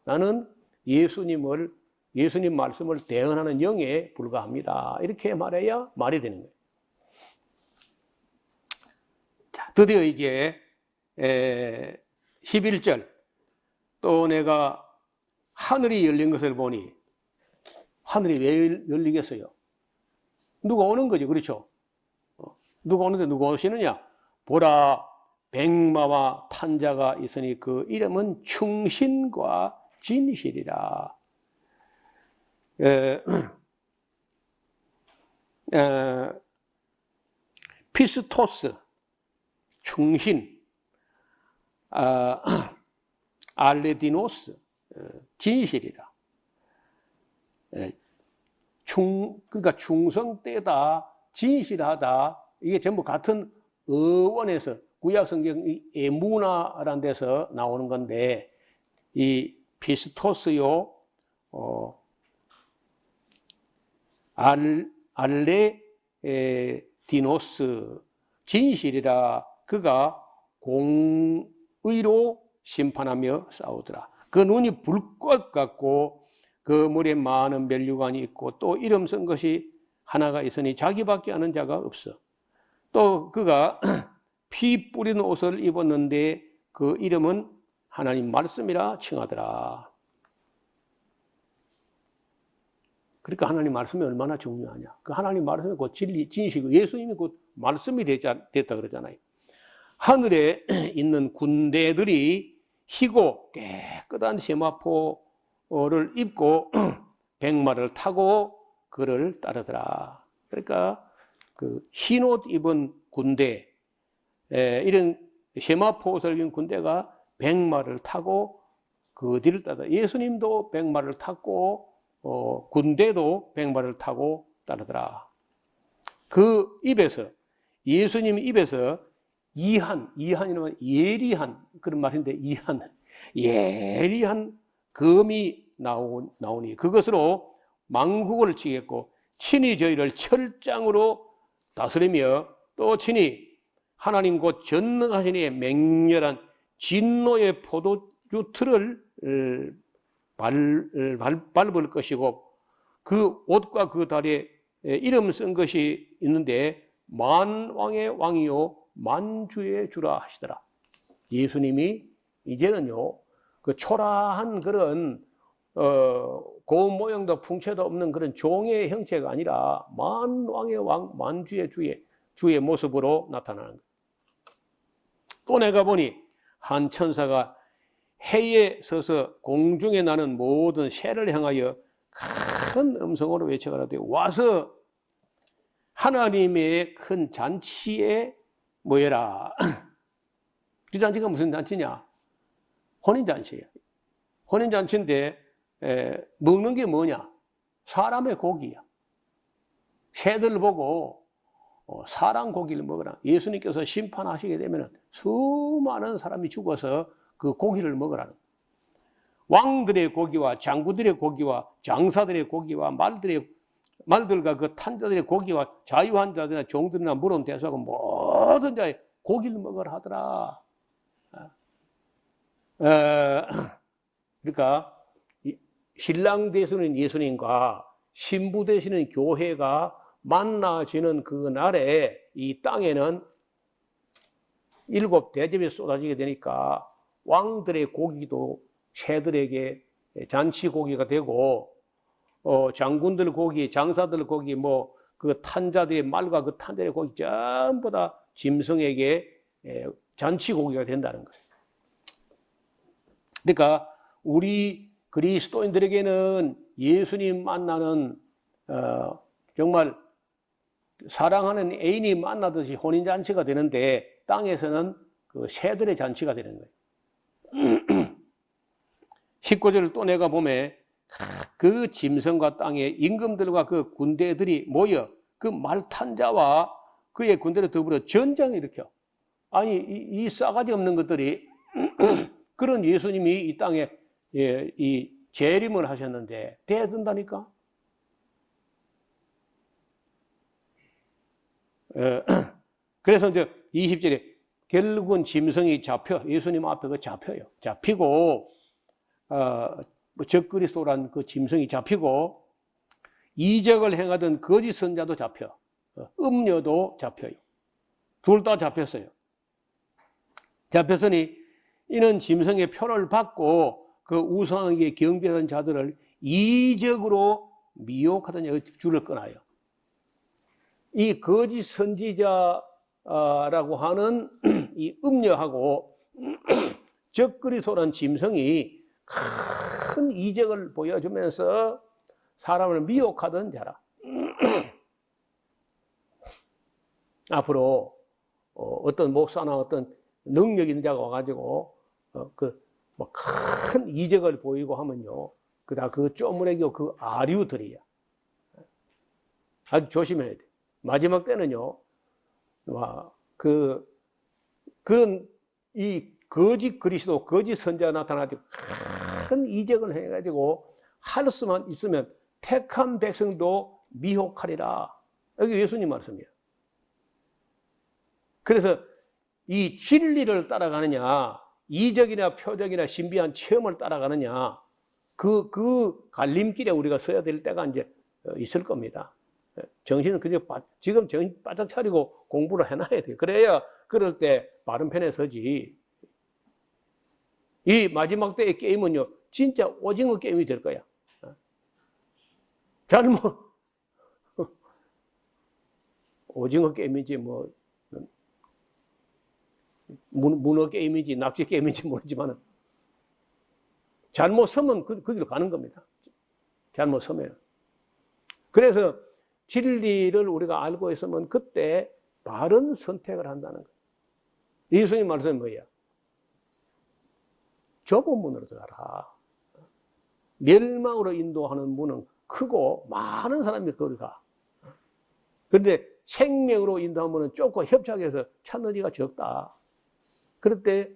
나는 예수님 말씀을 대언하는 영에 불과합니다. 이렇게 말해야 말이 되는 거예요. 자, 드디어 이제 11절 또 내가 하늘이 열린 것을 보니 하늘이 왜 열리겠어요? 누가 오는 거죠. 그렇죠? 누가 오는데 누가 오시느냐? 보라 백마와 탄자가 있으니 그 이름은 충신과 진실이라. 피스토스, 충신, 알레디노스, 진실이라. 그러니까 충성되다, 진실하다, 이게 전부 같은 어원에서 구약성경 에무나라는 데서 나오는 건데, 이 피스토스요, 알레디노스, 진실이라. 그가 공의로 심판하며 싸우더라. 그 눈이 불꽃 같고 그 머리에 많은 면류관이 있고 또 이름 쓴 것이 하나가 있으니 자기밖에 아는 자가 없어. 또 그가 피 뿌린 옷을 입었는데 그 이름은 하나님 말씀이라 칭하더라. 그러니까 하나님 말씀이 얼마나 중요하냐. 그 하나님 말씀이 곧 진리, 진실이고 예수님이 곧 말씀이 됐다 그러잖아요. 하늘에 있는 군대들이 희고 깨끗한 세마포를 입고 백마를 타고 그를 따르더라. 그러니까 그 흰 옷 입은 군대, 이런 세마포 옷을 입은 군대가 백마를 타고 그 뒤를 따라. 예수님도 백마를 탔고 군대도 백마를 타고 따르더라. 그 입에서, 예수님 입에서 이한이라면 예리한 그런 말인데, 예리한 검이 나오니 그것으로 만국을 치겠고 친히 저희를 철장으로 다스리며 또 친히 하나님 곧 전능하신 이의 맹렬한 진노의 포도주 틀을 밟을 것이고 그 옷과 그 다리에 이름 쓴 것이 있는데 만왕의 왕이요 만주의 주라 하시더라. 예수님이 이제는요 그 초라한 그런 고운 모양도 풍채도 없는 그런 종의 형체가 아니라 만왕의 왕 만주의 주의 모습으로 나타나는 거예요. 또 내가 보니 한 천사가 해에 서서 공중에 나는 모든 새를 향하여 큰 음성으로 외쳐가라되 와서 하나님의 큰 잔치에 모여라. 그 잔치가 무슨 잔치냐? 혼인잔치예요. 혼인잔치인데 먹는 게 뭐냐? 사람의 고기야. 새들 보고 사람 고기를 먹으라. 예수님께서 심판하시게 되면 수많은 사람이 죽어서 그 고기를 먹으라는 거예요. 왕들의 고기와 장구들의 고기와 장사들의 고기와 말들과 그 탄자들의 고기와 자유한 자들이나 종들이나 물은 대수하고 모든 자의 고기를 먹으라 하더라. 그러니까 신랑 되시는 예수님과 신부 되시는 교회가 만나지는 그 날에 이 땅에는 일곱 대접이 쏟아지게 되니까 왕들의 고기도 새들에게 잔치 고기가 되고 장군들 고기, 장사들 고기, 뭐 그 탄자들의 말과 그 탄자의 고기 전부 다 짐승에게 잔치 고기가 된다는 거예요. 그러니까 우리 그리스도인들에게는 예수님 만나는 정말 사랑하는 애인이 만나듯이 혼인잔치가 되는데 땅에서는 그 새들의 잔치가 되는 거예요. 19절을 또 내가 보면 그 짐승과 땅의 임금들과 그 군대들이 모여 그 말탄자와 그의 군대를 더불어 전쟁을 일으켜. 아니 이 싸가지 없는 것들이 그런 예수님이 이 땅에 이 재림을 하셨는데 대든다니까. 그래서 이제 20절에 결국은 짐승이 잡혀 예수님 앞에 그 잡혀요. 잡히고 적그리스도란 그 짐승이 잡히고 이적을 행하던 거짓 선자도 잡혀. 음녀도 잡혀요. 둘 다 잡혔어요. 잡혔으니 이는 짐승의 표를 받고 그 우상에게 경배하는 자들을 이적으로 미혹하던 줄을 끊어요. 이 거짓 선지자라고 하는 이 음녀하고 적그리스도라는 짐승이 큰 이적을 보여주면서 사람을 미혹하던 자라. 앞으로 어떤 목사나 어떤 능력 있는 자가 와가지고 큰 이적을 보이고 하면요, 그다 그 쪼무레기고 그 아류들이야. 아주 조심해야 돼. 마지막 때는요, 그런 이 거짓 그리스도, 거짓 선자가 나타나가지고 큰 이적을 해가지고 할 수만 있으면 택한 백성도 미혹하리라. 여기 예수님 말씀이에요. 그래서 이 진리를 따라가느냐, 이적이나 표적이나 신비한 체험을 따라가느냐, 그 갈림길에 우리가 서야 될 때가 이제 있을 겁니다. 정신은 그저 지금 정신 바짝 차리고 공부를 해놔야 돼요. 그래야 그럴 때 바른 편에 서지. 이 마지막 때의 게임은요, 진짜 오징어 게임이 될 거야. 오징어 게임인지 문어 게임인지 낚시 게임인지 모르지만 잘못 서면 그 길로 가는 겁니다. 잘못 서면. 그래서 진리를 우리가 알고 있으면 그때 바른 선택을 한다는 거예요. 예수님 말씀은 뭐야? 좁은 문으로 들어가라. 멸망으로 인도하는 문은 크고 많은 사람이 거기 가. 그런데 생명으로 인도하는 문은 좁고 협착해서 찾는 이가 적다. 그럴 때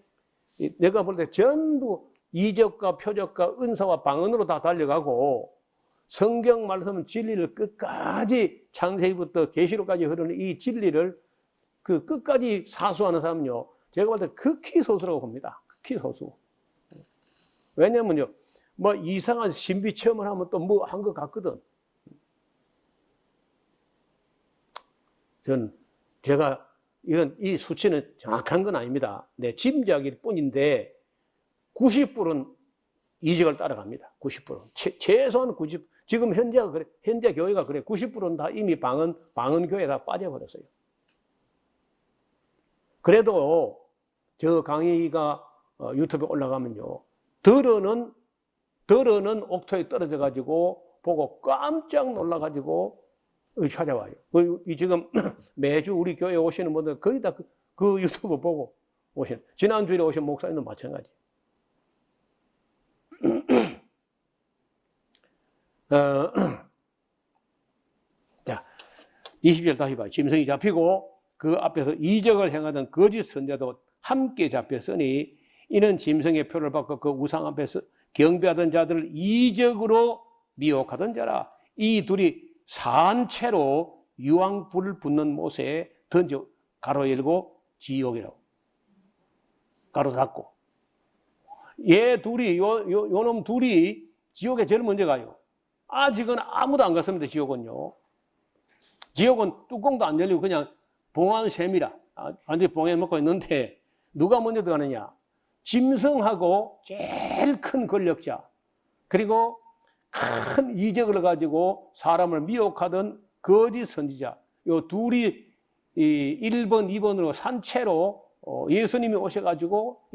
내가 볼 때 전부 이적과 표적과 은사와 방언으로 다 달려가고 성경 말씀은 진리를 끝까지 창세기부터 계시록까지 흐르는 이 진리를 그 끝까지 사수하는 사람은요, 제가 볼 때 극히 소수라고 봅니다. 극히 소수. 왜냐면요, 이상한 신비 체험을 하면 또 한 것 같거든. 이 수치는 정확한 건 아닙니다. 내 짐작일 뿐인데 90%는 이적을 따라갑니다. 90%. 최소한 90%. 지금 현재가 그래. 현재 교회가 그래. 90%는 다 이미 방언 교회에 다 빠져버렸어요. 그래도 저 강의가 유튜브에 올라가면요, 들어는 옥토에 떨어져 가지고 보고 깜짝 놀라 가지고 찾아와요. 지금 매주 우리 교회에 오시는 분들 거의 다 그 유튜브 보고 오시는. 지난주에 오신 목사님도 마찬가지. 자, 20절 다시 봐요. 짐승이 잡히고 그 앞에서 이적을 행하던 거짓 선자도 함께 잡혔으니 이는 짐승의 표를 받고 그 우상 앞에서 경배하던 자들을 이적으로 미혹하던 자라. 이 둘이 산채로 유황불을 붙는 못에 던져 가로 열고 지옥이라고. 가로 닫고. 얘 둘이, 요놈 둘이 지옥에 제일 먼저 가요. 아직은 아무도 안 갔습니다, 지옥은요. 지옥은 뚜껑도 안 열리고 그냥 봉한 셈이라. 완전히 봉해 먹고 있는데 누가 먼저 들어가느냐? 짐승하고 제일 큰 권력자, 그리고 큰 이적을 가지고 사람을 미혹하던 거짓 선지자, 요 둘이 1번, 2번으로 산채로 예수님이 오셔가지고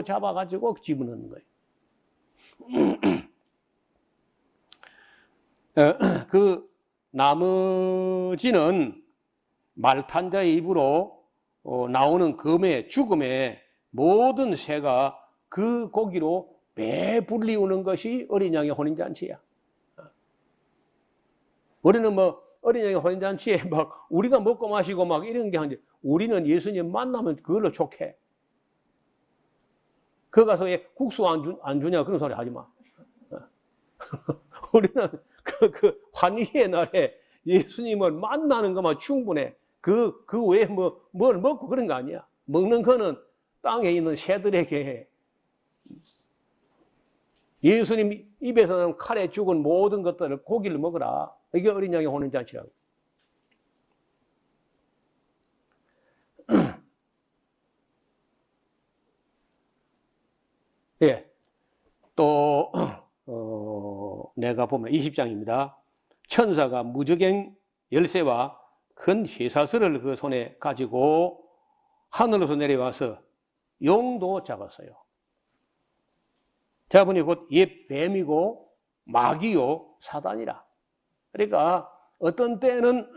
잡아가지고 집어넣는 거예요. 그 나머지는 말탄 자의 입으로 나오는 죽음의 모든 새가 그 고기로 배불리 우는 것이 어린 양의 혼인잔치야. 우리는 어린 양의 혼인잔치에 우리가 먹고 마시고 이런 게 아닌데, 우리는 예수님 만나면 그걸로 족해. 그 가서 국수 안 주냐 그런 소리 하지 마. 우리는 그 환희의 날에 예수님을 만나는 것만 충분해. 그 외에 뭘 먹고 그런 거 아니야. 먹는 거는 땅에 있는 새들에게 예수님 입에서 나는 칼에 죽은 모든 것들을 고기를 먹어라. 이게 어린 양의 혼인잔치라고. 예. 또 내가 보면 20장입니다. 천사가 무저갱 열쇠와 큰 쇠사슬을 그 손에 가지고 하늘로서 내려와서 용도 잡았어요. 잡으니 곧 옛 뱀이고 마귀요 사단이라. 그러니까 어떤 때는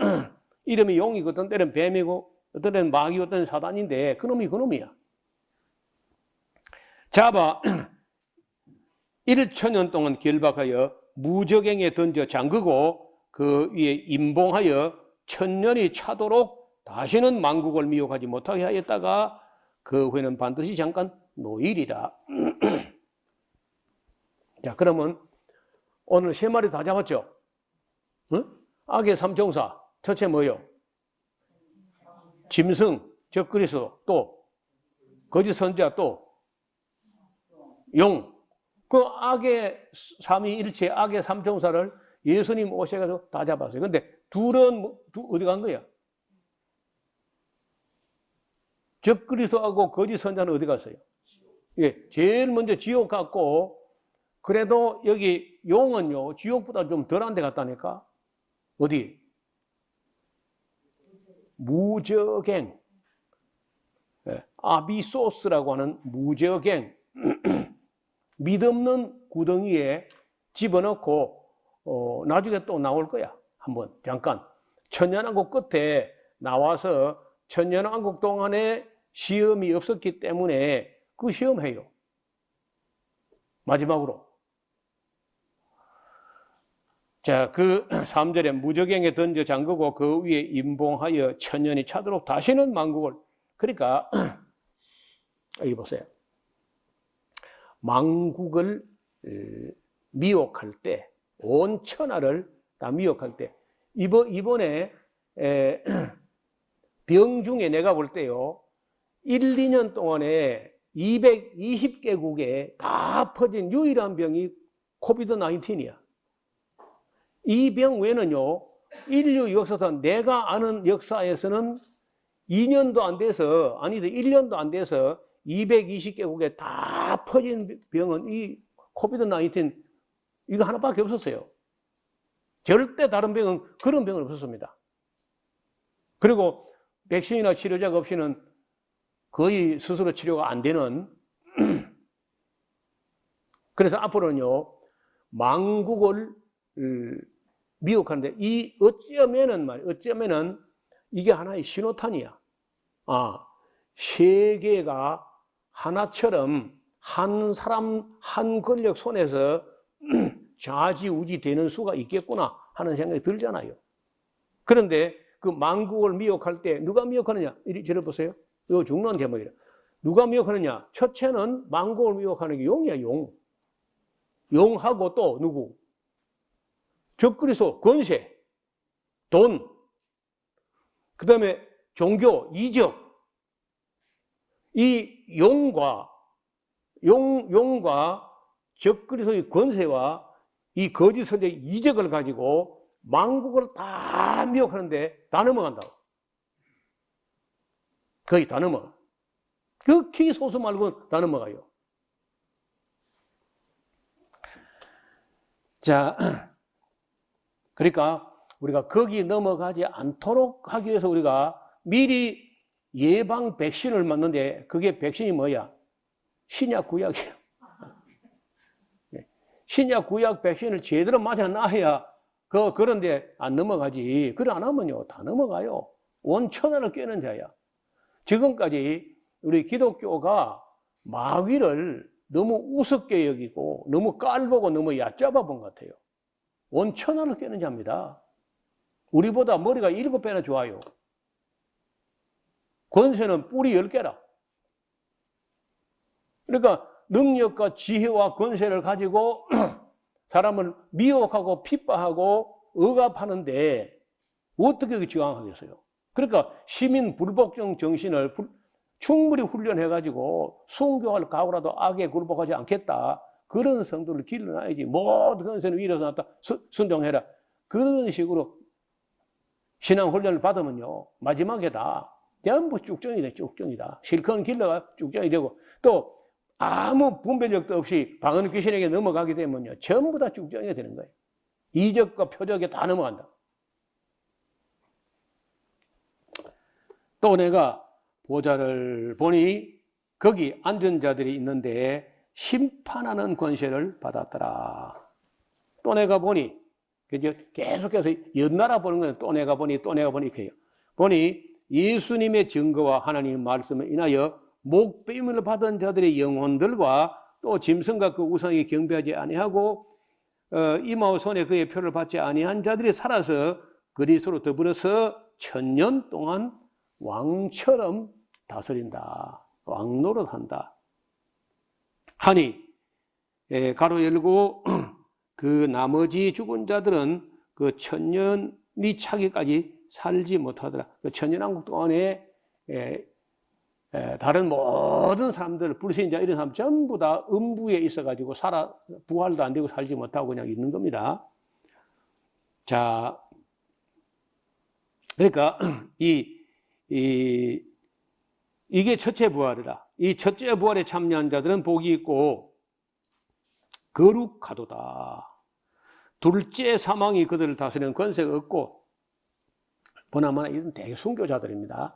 이름이 용이고 어떤 때는 뱀이고 어떤 때는 마귀고 어떤 때는 사단인데 그놈이 그놈이야. 잡아 1천년 동안 결박하여 무저갱에 던져 잠그고 그 위에 임봉하여 천년이 차도록 다시는 만국을 미혹하지 못하게 하였다가 그 후에는 반드시 잠깐 노일이라. 자, 그러면 오늘 세 마리 다 잡았죠? 응? 악의 삼총사 첫째 뭐요? 짐승, 적그리스도, 또 거짓 선지자, 또 용. 그 악의 삼위일체, 악의 삼총사를 예수님 오셔가지고 다 잡았어요. 근데 둘은 어디 간 거야? 적그리스도하고 거짓 선자는 어디 갔어요? 예, 제일 먼저 지옥 갔고, 그래도 여기 용은요, 지옥보다 좀 덜한 데 갔다니까? 어디? 무저갱. 예, 아비소스라고 하는 무저갱. 믿없는 구덩이에 집어넣고, 나중에 또 나올 거야. 한번, 잠깐. 천년왕국 끝에 나와서 천년왕국 동안에 시험이 없었기 때문에 그 시험해요. 마지막으로. 자, 그 3절에 무저갱에 던져 잠그고 그 위에 임봉하여 천년이 차도록 다시는 만국을. 그러니까 여기 보세요. 만국을 미혹할 때, 온 천하를 다 미혹할 때, 이번에 병 중에 내가 볼 때요, 1, 2년 동안에 220개국에 다 퍼진 유일한 병이 코비드 19이야. 이 병 외에는요, 인류 역사상 내가 아는 역사에서는 2년도 안 돼서, 아니다, 1년도 안 돼서 220개국에 다 퍼진 병은 이 코비드 19, 이거 하나밖에 없었어요. 절대 다른 병은, 그런 병은 없었습니다. 그리고 백신이나 치료제가 없이는 거의 스스로 치료가 안 되는. 그래서 앞으로는요, 만국을 미혹하는데, 어쩌면은 이게 하나의 신호탄이야. 아, 세계가 하나처럼 한 사람, 한 권력 손에서 좌지우지 되는 수가 있겠구나 하는 생각이 들잖아요. 그런데 그 만국을 미혹할 때 누가 미혹하느냐? 이리 들어보세요. 이거 중요한 대목이라. 누가 미혹하느냐? 첫째는 만국을 미혹하는 게 용이야, 용. 용하고 또 누구? 적그리스도, 권세, 돈, 그 다음에 종교, 이적. 이 용과 적그리스도의 권세와 이 거짓 선지자의 이적을 가지고 만국을 다 미혹하는데 다 넘어간다고. 거의 다 넘어가. 극히 소수 말고는 다 넘어가요. 자, 그러니까 우리가 거기 넘어가지 않도록 하기 위해서 우리가 미리 예방 백신을 맞는데, 그게 백신이 뭐야? 신약 구약이야. 신약 구약 백신을 제대로 맞아놔야 그런데 안 넘어가지. 그래 안 하면요 다 넘어가요. 온 천하를 꿰는 자야. 지금까지 우리 기독교가 마귀를 너무 우습게 여기고 너무 깔보고 너무 얕잡아 본 것 같아요. 온 천하를 꿰는 자입니다. 우리보다 머리가 7배나 좋아요. 권세는 뿔이 10개라. 그러니까 능력과 지혜와 권세를 가지고 사람을 미혹하고 핍박하고 억압하는데 어떻게 저항하겠어요? 그러니까 시민 불복종 정신을 충분히 훈련해가지고 순교할 각오라도 악에 굴복하지 않겠다. 그런 성도를 길러놔야지. 모든 권세는 위로서 나왔다. 순종해라. 그런 식으로 신앙 훈련을 받으면요, 마지막에다 전부 쭉정이 돼, 쭉정이다. 실컷 길러가 쭉정이 되고, 또 아무 분별력도 없이 방언 귀신에게 넘어가게 되면요, 전부 다 쭉정이 되는 거예요. 이적과 표적에 다 넘어간다. 또 내가 보좌를 보니 거기 앉은 자들이 있는데 심판하는 권세를 받았더라. 또 내가 보니, 계속해서 연달아 보는 거예요. 또 내가 보니 이렇게 해요. 보니 예수님의 증거와 하나님의 말씀을 인하여 목배임을 받은 자들의 영혼들과 또 짐승과 그 우상에 경배하지 아니하고 이마와 손에 그의 표를 받지 아니한 자들이 살아서 그리스도로 더불어서 1000년 동안 왕처럼 다스린다. 왕노릇한다. 하니 가로 열고 그 나머지 죽은 자들은 그 1000년이 차기까지 살지 못하더라. 그 1000년왕국 동안에 다른 모든 사람들, 불신자 이런 사람 전부 다 음부에 있어가지고 부활도 안 되고 살지 못하고 그냥 있는 겁니다. 자, 그러니까 이게 첫째 부활이라. 이 첫째 부활에 참여한 자들은 복이 있고 거룩하도다. 둘째 사망이 그들을 다스리는 권세가 없고, 보나마나 이런 되게 순교자들입니다.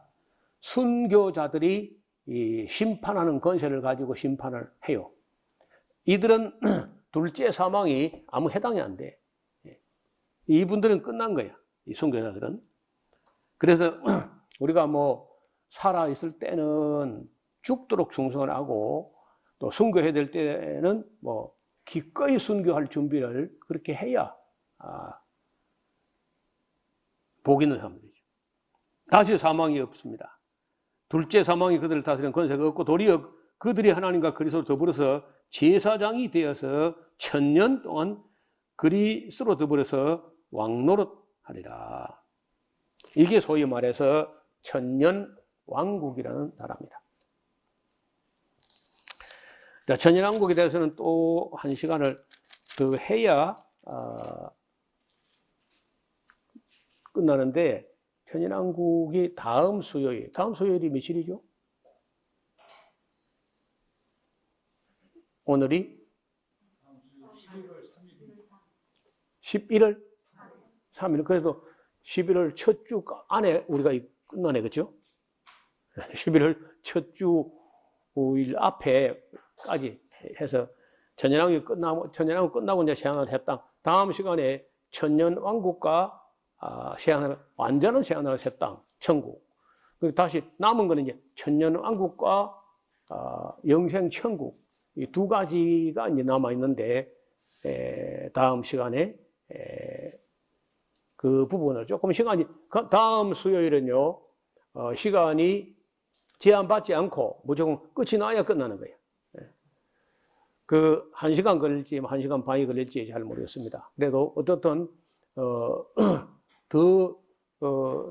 순교자들이 이 심판하는 권세를 가지고 심판을 해요. 이들은 둘째 사망이 아무 해당이 안 돼. 이분들은 끝난 거야. 이 순교자들은. 그래서 우리가 뭐 살아있을 때는 죽도록 충성을 하고, 또 순교해야 될 때는 뭐 기꺼이 순교할 준비를 그렇게 해야 복 있는 사람들이죠. 다시 사망이 없습니다. 둘째 사망이 그들을 다스리는 권세가 없고, 도리어 그들이 하나님과 그리스도로 더불어서 제사장이 되어서 1000년 동안 그리스도로 더불어서 왕노릇하리라. 이게 소위 말해서 1000년 왕국이라는 나라입니다. 자, 1000년 왕국에 대해서는 또 한 시간을 더 해야 끝나는데, 1000년 왕국이 다음 수요일이 며칠이죠? 오늘이 11월 3일. 그래서 11월 첫 주 안에 우리가 끝나네, 그렇죠? 11월 첫 주일 앞에까지 해서 천년왕국이 끝나고 이제 세안을 했다. 다음 시간에 천년 왕국과 완전한 세안을 새 땅, 천국. 그리고 다시 남은 거는 이제 천년 왕국과 영생 천국, 이 두 가지가 이제 남아 있는데, 다음 시간에 그 부분을 조금 다음 수요일은요, 시간이 제한받지 않고 무조건 끝이 나야 끝나는 거예요. 그 1시간 걸릴지 1시간 반이 걸릴지 잘 모르겠습니다. 그래도 어떻든 더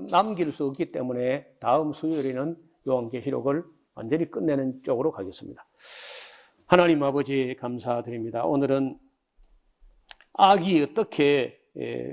남길 수 없기 때문에 다음 수요일에는 요한계시록을 완전히 끝내는 쪽으로 가겠습니다. 하나님 아버지 감사드립니다. 오늘은 악이 어떻게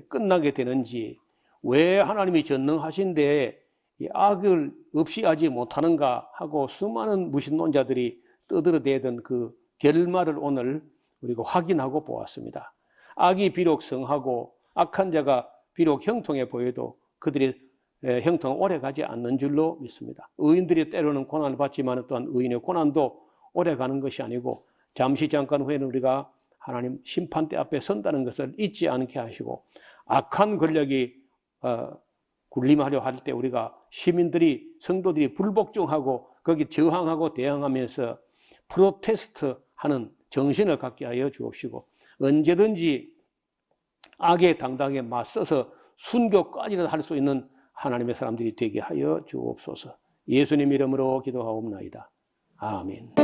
끝나게 되는지, 왜 하나님이 전능하신데 이 악을 없이 하지 못하는가 하고 수많은 무신론자들이 떠들어대던 그 결말을 오늘 우리가 확인하고 보았습니다. 악이 비록 성하고 악한 자가 비록 형통해 보여도 그들의 형통은 오래가지 않는 줄로 믿습니다. 의인들이 때로는 고난을 받지만 또한 의인의 고난도 오래가는 것이 아니고 잠깐 후에는 우리가 하나님 심판대 앞에 선다는 것을 잊지 않게 하시고, 악한 권력이 군림하려 할 때 우리가 시민들이, 성도들이 불복종하고 거기 저항하고 대항하면서 프로테스트하는 정신을 갖게 하여 주옵시고, 언제든지 악에 당당하게 맞서서 순교까지는 할 수 있는 하나님의 사람들이 되게 하여 주옵소서. 예수님 이름으로 기도하옵나이다. 아멘.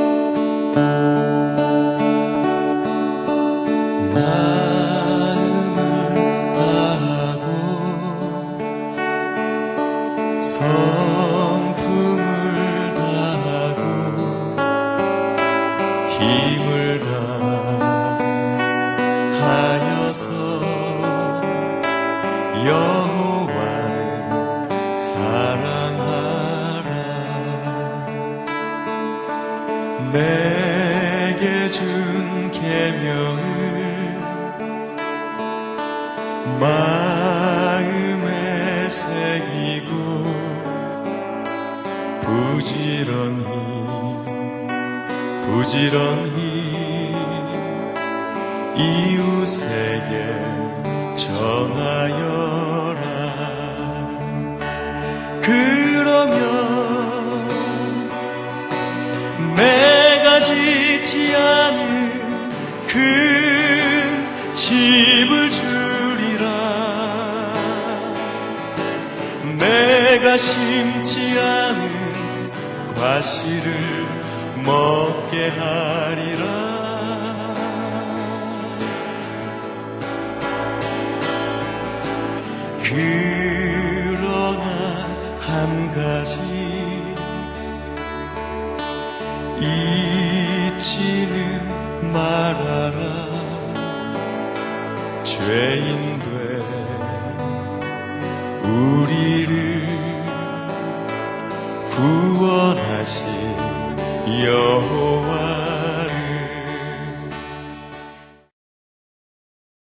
마음을 다하고 성품을 다하고 힘을 다하여서 여호와를 사랑하라. 내게 준 계명을 마음에 새기고 부지런히 부지런히 이웃에게 전하여라. 그러면 내가 짓지 않은 큰 집을 주리라. 내가 심지 않은 과실을 먹게 하리라. 그러나 한 가지 잊지는 말아라. 죄인 된 우리를 구원하신 여호와